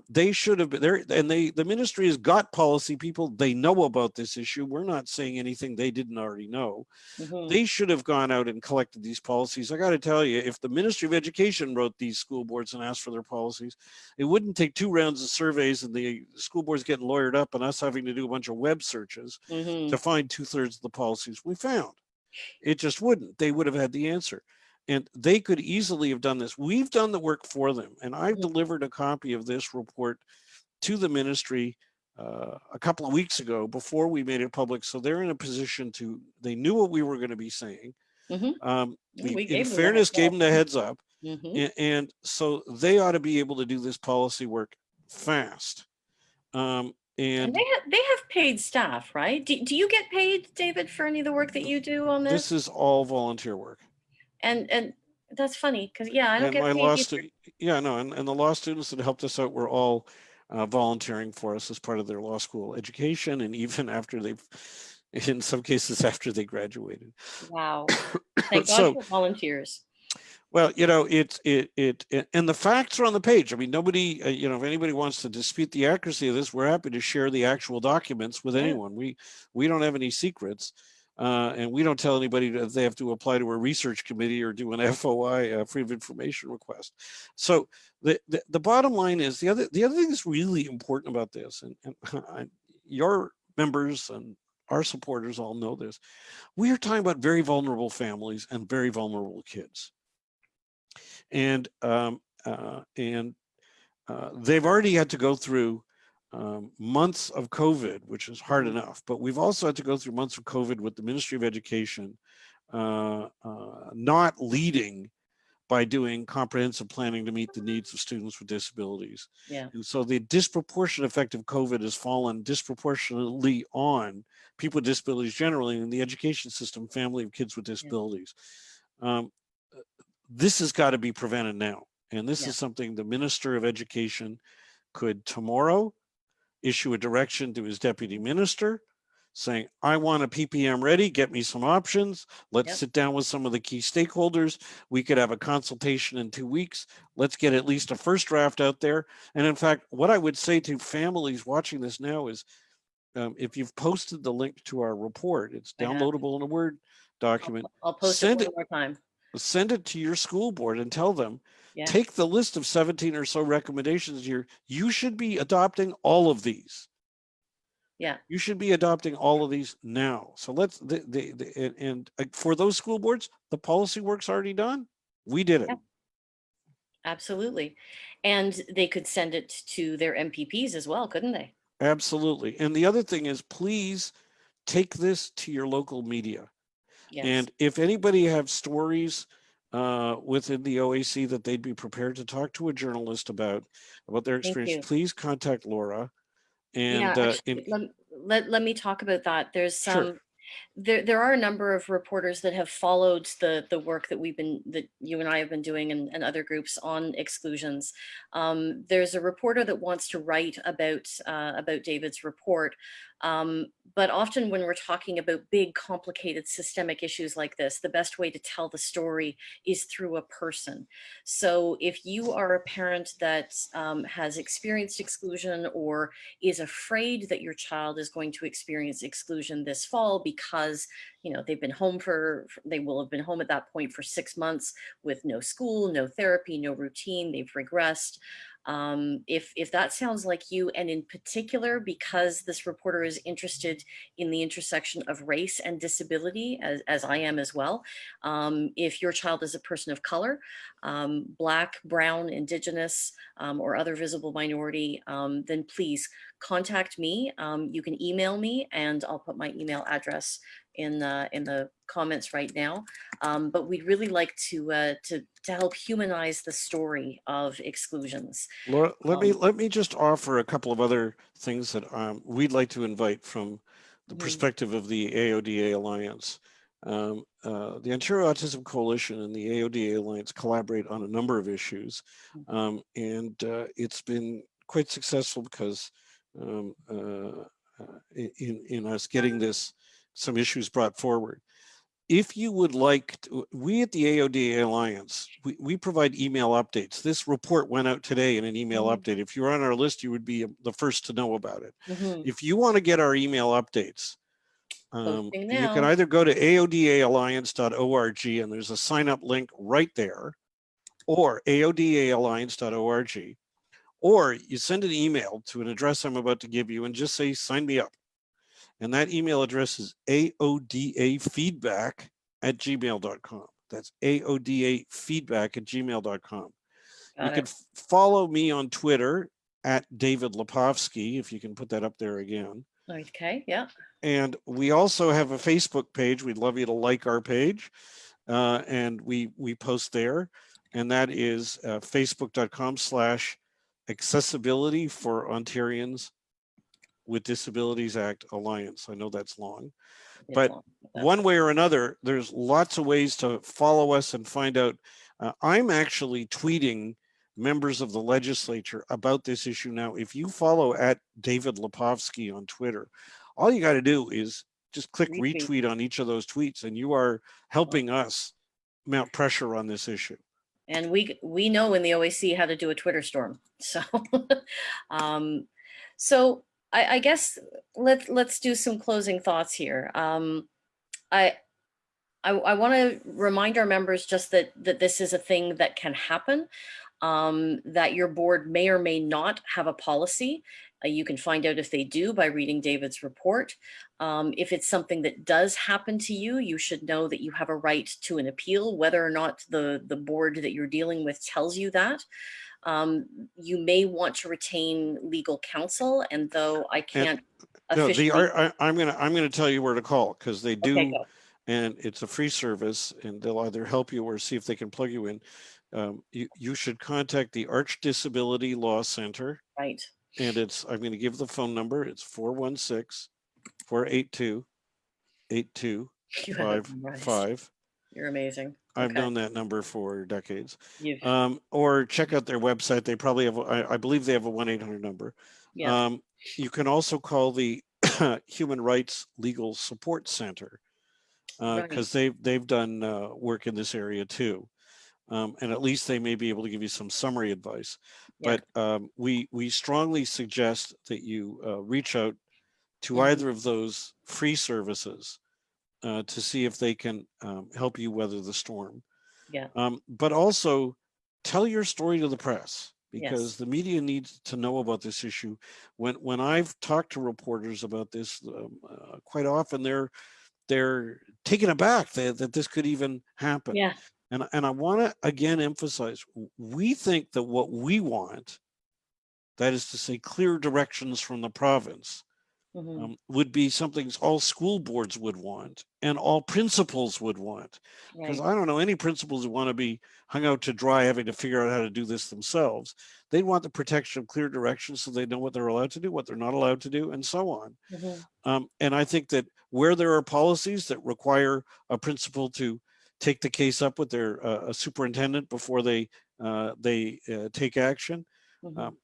They should have been there, and the ministry has got policy people. They know about this issue. We're not saying anything they didn't already know. Mhm. They should have gone out and collected these policies. I got to tell you, if the Ministry of Education wrote these school boards and asked for their policies, it wouldn't take 2 rounds of surveys and the school boards getting lawyered up and us having to do a bunch of web searches to Mhm. find 2/3 of the policies we found. It just wouldn't. They would have had the answer. And they could easily have done this. We've done the work for them. And I've Mhm. delivered a copy of this report to the ministry a couple of weeks ago before we made it public. So they're in a position to, they knew what we were going to be saying. Mhm. Yeah, We, we in gave them the heads fairness, gave them the heads up. up. Mhm. And so they ought to be able to do this policy work fast. And And they have paid staff, right? Do you get paid, David, for any of the work that you do on this this? is all volunteer work. And that's funny because, yeah, I don't And get my paid law either. yeah, no, and the law students that helped us out were all volunteering for us as part of their law school education, and even after they've, in some cases, after they graduated. Wow. Thank God So for volunteers. Well, you know, and the facts are on the page. I mean, nobody, you know, if anybody wants to dispute the accuracy of this, we're happy to share the actual documents with anyone. We don't have any secrets, and we don't tell anybody that they have to apply to a research committee or do an FOI, Freedom of Information request. So the bottom line is the other thing that's really important about this, and your members and our supporters all know this. We are talking about very vulnerable families and very vulnerable kids. And they've already had to go through months of COVID, which is hard enough, but we've also had to go through months of COVID with the Ministry of Education not leading by doing comprehensive planning to meet the needs of students with disabilities. Yeah. And so the disproportionate effect of COVID has fallen disproportionately on people with disabilities generally in the education system, family of kids with disabilities. This has got to be prevented now. And this is something the Minister of Education could tomorrow issue a direction to his deputy minister saying, I want a PPM ready, get me some options. Let's sit down with some of the key stakeholders. We could have a consultation in 2 weeks. Let's get at least a first draft out there. And in fact, what I would say to families watching this now is, if you've posted the link to our report, it's downloadable in a Word document. I'll post it one more time. Send it to your school board and tell them, take the list of 17 or so recommendations here. You should be adopting all of these. Yeah. You should be adopting all of these now. So let's, and for those school boards, the policy work's already done. We did it. Yeah. Absolutely. And they could send it to their MPPs as well, couldn't they? Absolutely. And the other thing is, please take this to your local media. Yes. And if anybody have stories within the OAC that they'd be prepared to talk to a journalist about their experience, please contact Laura. And actually, let me talk about that. There's some there are a number of reporters that have followed the work that you and I have been doing, and other groups on exclusions. There's a reporter that wants to write about David's report. But often when we're talking about big, complicated systemic issues like this, the best way to tell the story is through a person. So if you are a parent that has experienced exclusion, or is afraid that your child is going to experience exclusion this fall because they've been home they will have been home at that point for 6 months with no school, no therapy, no routine, they've regressed. If that sounds like you, and in particular because this reporter is interested in the intersection of race and disability, as I am as well, if your child is a person of color, Black, Brown, Indigenous, or other visible minority, then please contact me. You can email me, and I'll put my email address in the comments right now. But we'd really like to help humanize the story of exclusions. Laura, let me just offer a couple of other things that we'd like to invite from the perspective of the AODA Alliance. The Ontario Autism Coalition and the AODA Alliance collaborate on a number of issues, and it's been quite successful because in us getting some issues brought forward. If you would like to, we at the AODA Alliance, we provide email updates. This report went out today in an email update. If you're on our list, you would be the first to know about it. If you want to get our email updates, you can either go to aodaalliance.org, and there's a sign up link right there, or aodaalliance.org, or you send an email to an address I'm about to give you and just say, sign me up. And that email address is aodafeedback@gmail.com. That's aodafeedback@gmail.com. You can follow me on Twitter at David Lepofsky, if you can put that up there again. Okay, yeah. And we also have a Facebook page. We'd love you to like our page. And we post there. And that is facebook.com/accessibility for Ontarians with Disabilities Act Alliance. I know that's long, but one way or another, there's lots of ways to follow us and find out. I'm actually tweeting members of the legislature about this issue now. If you follow at David Lepofsky on Twitter, all you got to do is just click retweet on each of those tweets, and you are helping us mount pressure on this issue. And we know in the OAC how to do a Twitter storm. So, um, so I guess let's do some closing thoughts here. I I want to remind our members just that this is a thing that can happen, that your board may or may not have a policy. You can find out if they do by reading David's report. If it's something that does happen to you, you should know that you have a right to an appeal, whether or not the board that you're dealing with tells you that. You may want to retain legal counsel, and though I can't No, officially. I'm gonna tell you where to call, because they Okay, do, go. and it's a free service, and they'll either help you or see if they can plug you in. You should contact the Arch Disability Law Center, Right. and I'm going to give the phone number. It's 416-482-8255. You have it memorized. You're amazing. I've Okay. known that number for decades. You've, or check out their website. They probably have, I believe they have a 1-800 number. yeah. You can also call the Human Rights Legal Support Center, because they've done work in this area too. And at least they may be able to give you some summary advice. Yeah. But we strongly suggest that you reach out to either of those free services to see if they can help you weather the storm. Yeah. But also tell your story to the press, because Yes. the media needs to know about this issue. When I've talked to reporters about this, quite often they're taken aback that this could even happen. Yeah. And I want to again emphasize, we think that what we want, that is to say, clear directions from the province, would be something all school boards would want and all principals would want. Because I don't know any principals who want to be hung out to dry having to figure out how to do this themselves. They want the protection of clear directions so they know what they're allowed to do, what they're not allowed to do, and so on. And I think that where there are policies that require a principal to take the case up with their superintendent before they take action,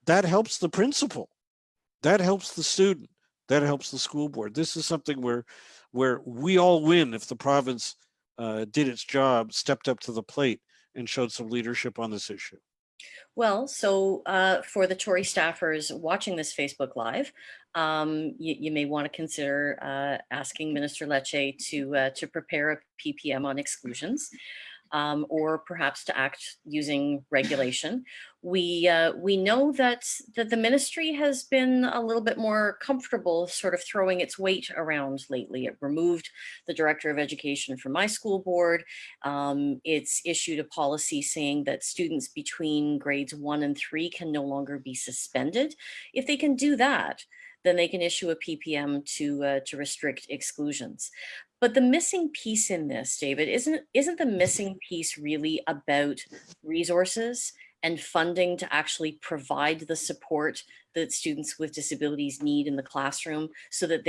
that helps the principal, that helps the student, that helps the school board. This is something where we all win if the province did its job, stepped up to the plate, and showed some leadership on this issue. Well, so for the Tory staffers watching this Facebook Live, you may want to consider asking Minister Lecce to prepare a PPM on exclusions, or perhaps to act using regulation. We know that the ministry has been a little bit more comfortable sort of throwing its weight around lately. It removed the director of education from my school board. It's issued a policy saying that students between grades 1 and 3 can no longer be suspended. If they can do that, then they can issue a PPM to restrict exclusions. But the missing piece in this, David, isn't the missing piece really about resources and funding to actually provide the support that students with disabilities need in the classroom, so that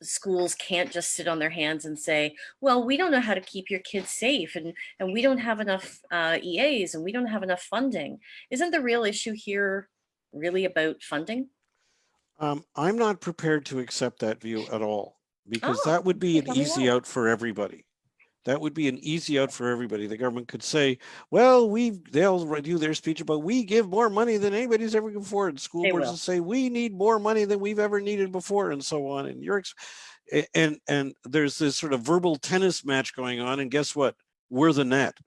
schools can't just sit on their hands and say, well, we don't know how to keep your kids safe, and we don't have enough EAs, and we don't have enough funding. Isn't the real issue here really about funding? I'm not prepared to accept that view at all, because Oh, that would be an tell me easy why. out for everybody. That would be an easy out for everybody. The government could say, well, they'll do their speech about, we give more money than anybody's ever given before. And school They boards will. will say, we need more money than we've ever needed before, and so on. And there's this sort of verbal tennis match going on. And guess what? We're the net.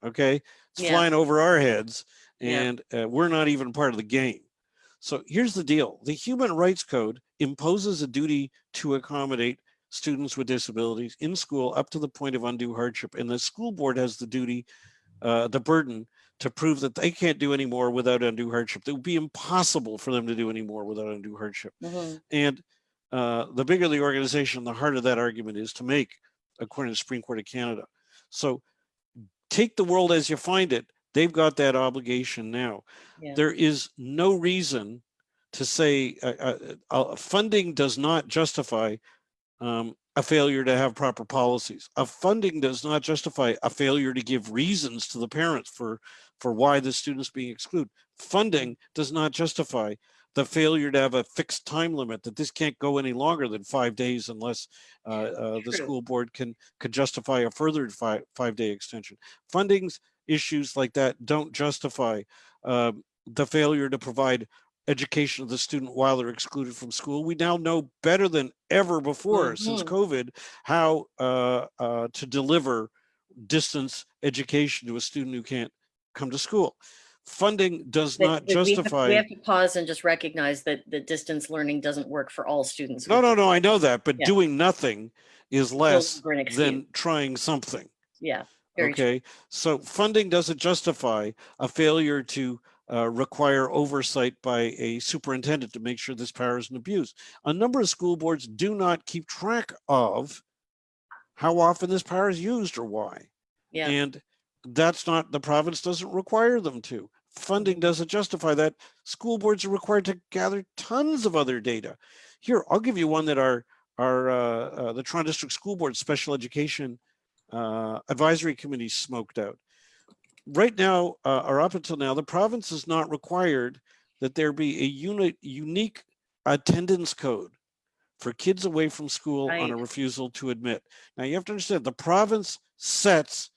Okay. It's Yeah. flying over our heads, Yeah. and we're not even part of the game. So here's the deal. The Human Rights Code imposes a duty to accommodate students with disabilities in school up to the point of undue hardship. And the school board has the duty, the burden, to prove that they can't do any more without undue hardship. It would be impossible for them to do any more without undue hardship. And the bigger the organization, the harder that argument is to make, according to the Supreme Court of Canada. So take the world as you find it. They've got that obligation now. Yeah. There is no reason to say funding does not justify a failure to have proper policies. Funding does not justify a failure to give reasons to the parents for why the student's being excluded. Funding does not justify the failure to have a fixed time limit, that this can't go any longer than 5 days unless the school board could justify a further five-day extension. Funding issues like that don't justify the failure to provide education of the student while they're excluded from school. We now know better than ever before since COVID how to deliver distance education to a student who can't come to school. Funding does not justify. We have to pause and just recognize that the distance learning doesn't work for all students. No, I know that, but doing nothing is less than trying something. Yeah. Okay, so funding doesn't justify a failure to require oversight by a superintendent to make sure this power isn't abused. A number of school boards do not keep track of how often this power is used or why. Yeah. And that's not, the province doesn't require them to. Funding doesn't justify that. School boards are required to gather tons of other data. Here, I'll give you one that the Toronto District School Board Special Education Advisory Committee smoked out. Right now, or up until now, the province is not required that there be a unique attendance code for kids away from school on a refusal to admit. Now, you have to understand, the province sets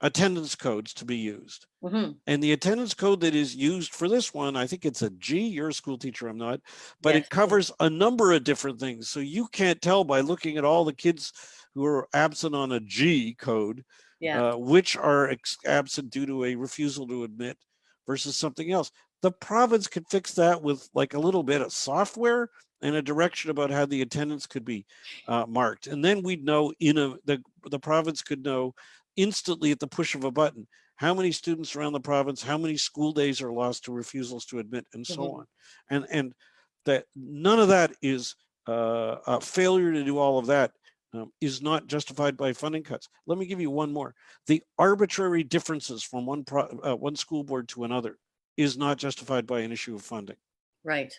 attendance codes to be used. And the attendance code that is used for this one, I think it's a G. You're a school teacher, I'm not, but it covers a number of different things. So you can't tell by looking at all the kids who are absent on a G code, which are absent due to a refusal to admit versus something else. The province could fix that with like a little bit of software and a direction about how the attendance could be marked. And then we'd know the province could know instantly at the push of a button how many students around the province, how many school days are lost to refusals to admit, and so on. And that none of that is a failure to do all of that is not justified by funding cuts. Let me give you one more. The arbitrary differences from one school board to another is not justified by an issue of funding. Right.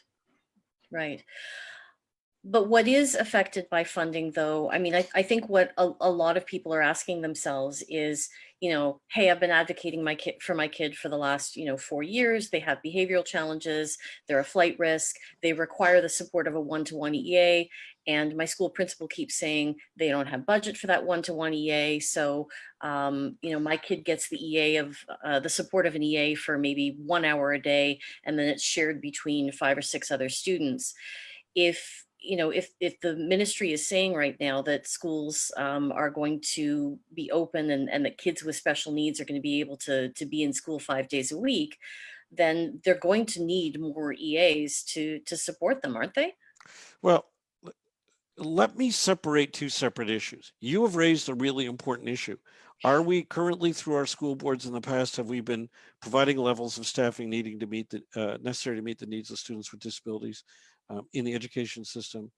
But what is affected by funding, though, I mean, I think what a lot of people are asking themselves is, hey, I've been advocating for my kid for the last, 4 years. They have behavioral challenges. They're a flight risk. They require the support of a one-to-one EA. And my school principal keeps saying they don't have budget for that one-to-one EA. So, my kid gets the EA of the support of an EA for maybe 1 hour a day, and then it's shared between 5 or 6 other students. If the ministry is saying right now that schools are going to be open and that kids with special needs are going to be able to be in school 5 days a week, then they're going to need more EAs to support them, aren't they? Well, let me separate two separate issues. You have raised a really important issue. Are we currently, through our school boards in the past, have we been providing levels of staffing needing to meet necessary to meet the needs of students with disabilities in the education system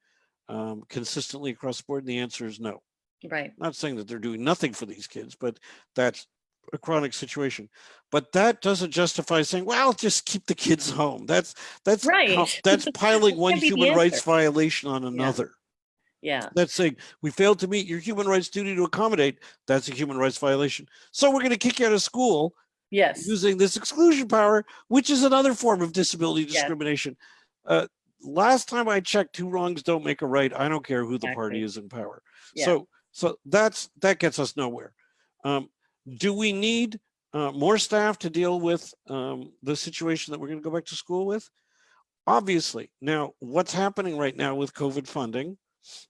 consistently across the board? And the answer is no. Right. I'm not saying that they're doing nothing for these kids, but that's a chronic situation. But that doesn't justify saying, well, just keep the kids home. That's right. That's piling one human rights violation on another. Yeah. That's saying we failed to meet your human rights duty to accommodate. That's a human rights violation. So we're going to kick you out of school. Yes. Using this exclusion power, which is another form of disability discrimination. Last time I checked, two wrongs don't make a right. I don't care who the party is in power. Yeah. So that gets us nowhere. Do we need more staff to deal with the situation that we're going to go back to school with? Obviously. Now, what's happening right now with COVID funding?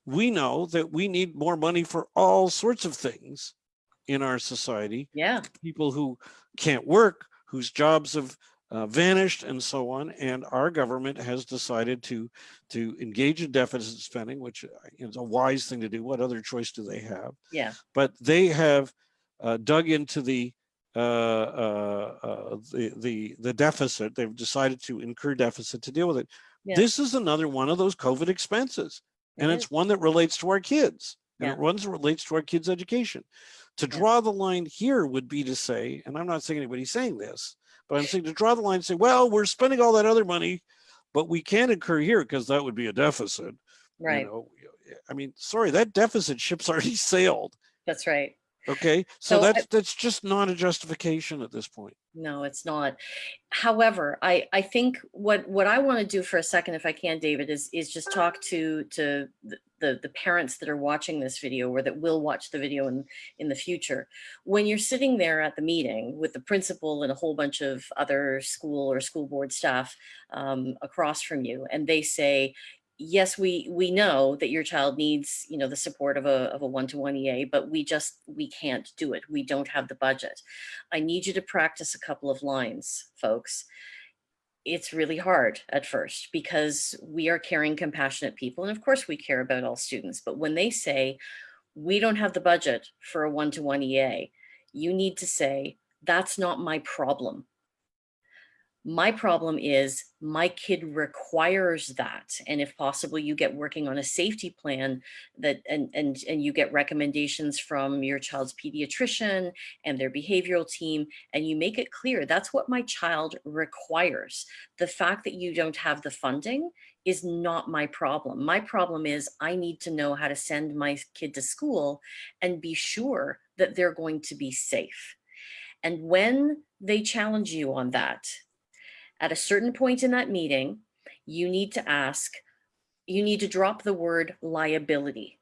We know that we need more money for all sorts of things in our society. Yeah. People who can't work, whose jobs have vanished, and so on. And our government has decided to engage in deficit spending, which is a wise thing to do. What other choice do they have? Yeah. But they have dug into the deficit. They've decided to incur deficit to deal with it. Yeah. This is another one of those COVID expenses. And it's one that relates to our kids. And it relates to our kids' education. To draw the line here would be to say, and I'm not saying anybody's saying this, but I'm saying to draw the line and say, well, we're spending all that other money, but we can't incur here because that would be a deficit. Right. I mean, sorry, that deficit ship's already sailed. That's right. Okay, so that's just not a justification at this point. No, it's not. However, I think what I want to do for a second, if I can, David, is just talk to the the parents that are watching this video or that will watch the video in the future, when you're sitting there at the meeting with the principal and a whole bunch of other school or school board staff across from you, and they say, yes, we know that your child needs, you know, the support of a one-to-one EA, but we can't do it. We don't have the budget. I need you to practice a couple of lines, folks. It's really hard at first because we are caring, compassionate people. And of course we care about all students, but when they say, we don't have the budget for a one-to-one EA, you need to say, that's not my problem. My problem is my kid requires that. And if possible, you get working on a safety plan that and you get recommendations from your child's pediatrician and their behavioral team, and you make it clear that's what my child requires. The fact that you don't have the funding is not my problem. My problem is I need to know how to send my kid to school and be sure that they're going to be safe. And when they challenge you on that, at a certain point in that meeting, you need to drop the word liability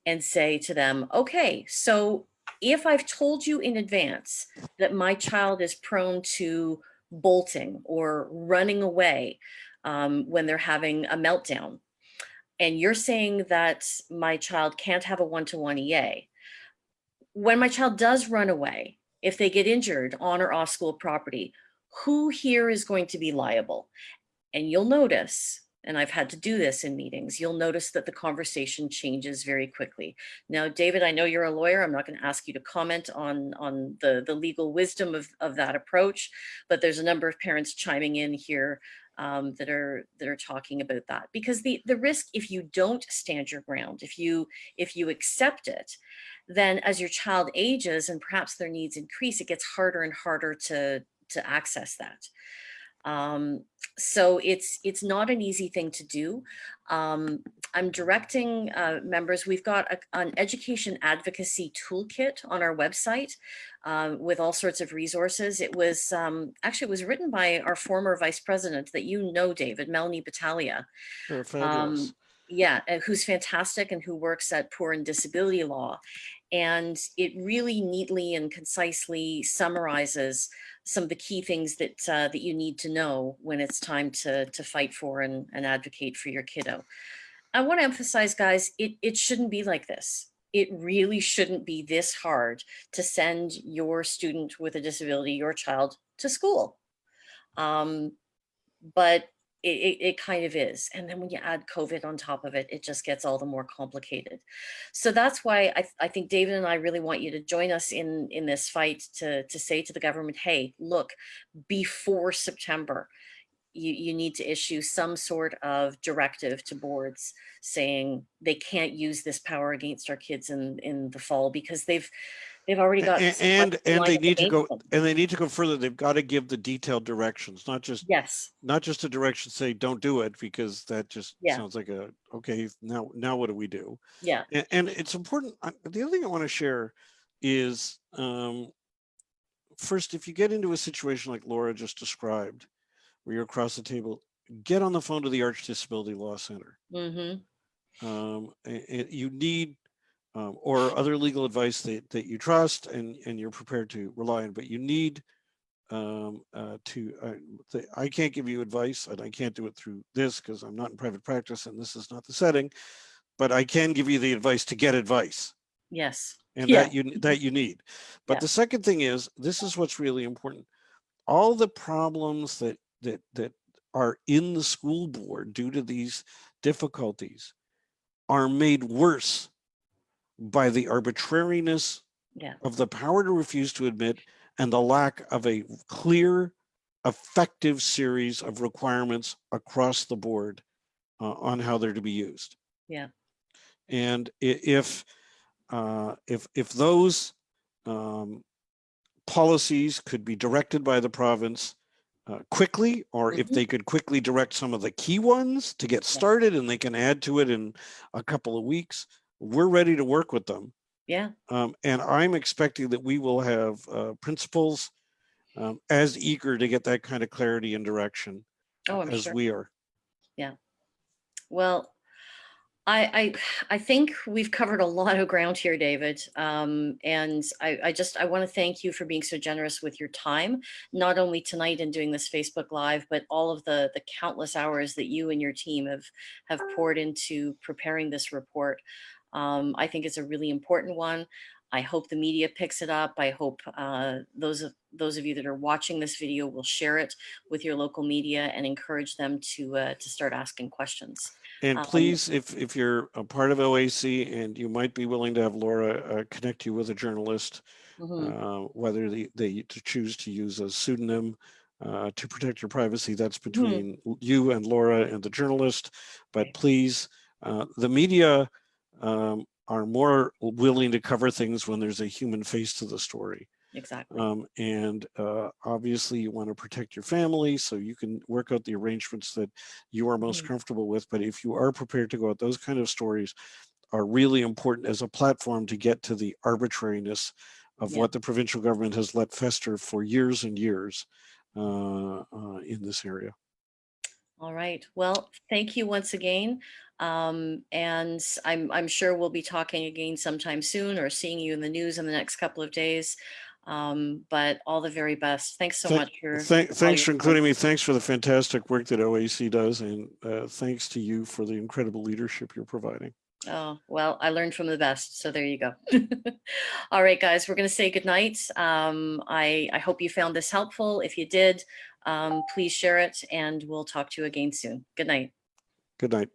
and say to them, okay, so if I've told you in advance that my child is prone to bolting or running away when they're having a meltdown, and you're saying that my child can't have a one-to-one EA, when my child does run away, if they get injured on or off school property, who here is going to be liable? And you'll notice, and I've had to do this in meetings, you'll notice that the conversation changes very quickly. Now, David, I know you're a lawyer. I'm not going to ask you to comment on the legal wisdom of that approach, but there's a number of parents chiming in here that are talking about that, because the risk, if you don't stand your ground, if you accept it, then as your child ages and perhaps their needs increase, it gets harder and harder to access that. So it's not an easy thing to do. I'm directing members. We've got an education advocacy toolkit on our website with all sorts of resources. It was actually, it was written by our former vice president that you know, David, Melanie Battaglia. They're fabulous. Yeah, who's fantastic and who works at Poor and Disability Law. And it really neatly and concisely summarizes some of the key things that that you need to know when it's time to fight for and advocate for your kiddo. I want to emphasize, guys, it shouldn't be like this. It really shouldn't be this hard to send your student with a disability, your child, to school. But it kind of is. And then when you add COVID on top of it, it just gets all the more complicated. So that's why I think David and I really want you to join us in this fight to say to the government, hey, look, before September, you need to issue some sort of directive to boards saying they can't use this power against our kids in the fall, because they've already got and they need to go them. and they need to go further. They've got to give the detailed directions, not just a direction say don't do it, because that just sounds like a okay, now what do we do? And it's important. The other thing I want to share is first, if you get into a situation like Laura just described, where you're across the table, get on the phone to the Arch Disability Law Center. You need or other legal advice that you trust and you're prepared to rely on, but you need I can't give you advice, and I can't do it through this because I'm not in private practice and this is not the setting, but I can give you the advice to get advice. Yes. And that you need. But the second thing is, this is what's really important. All the problems that are in the school board due to these difficulties are made worse by the arbitrariness of the power to refuse to admit and the lack of a clear, effective series of requirements across the board on how they're to be used. And if those policies could be directed by the province quickly, or if they could quickly direct some of the key ones to get started and they can add to it in a couple of weeks, we're ready to work with them. And I'm expecting that we will have principals as eager to get that kind of clarity and direction as we are. Well, I think we've covered a lot of ground here, David. And I want to thank you for being so generous with your time, not only tonight in doing this Facebook Live, but all of the countless hours that you and your team have poured into preparing this report. I think it's a really important one. I hope the media picks it up. I hope those of you that are watching this video will share it with your local media and encourage them to start asking questions. And please, if you're a part of OAC and you might be willing to have Laura connect you with a journalist, whether they choose to use a pseudonym to protect your privacy, that's between you and Laura and the journalist. But please, the media are more willing to cover things when there's a human face to the story. Exactly. And obviously you want to protect your family, so you can work out the arrangements that you are most comfortable with. But if you are prepared to go out, those kind of stories are really important as a platform to get to the arbitrariness of what the provincial government has let fester for years and years in this area. All right. Well, thank you once again. And I'm sure we'll be talking again sometime soon or seeing you in the news in the next couple of days. But all the very best. Thanks so much for thanks for including me. Thanks for the fantastic work that OAC does, and thanks to you for the incredible leadership you're providing. Oh, well, I learned from the best, so there you go. All right, guys, we're going to say goodnight. I hope you found this helpful. If you did, please share it, and we'll talk to you again soon. Good night. Good night.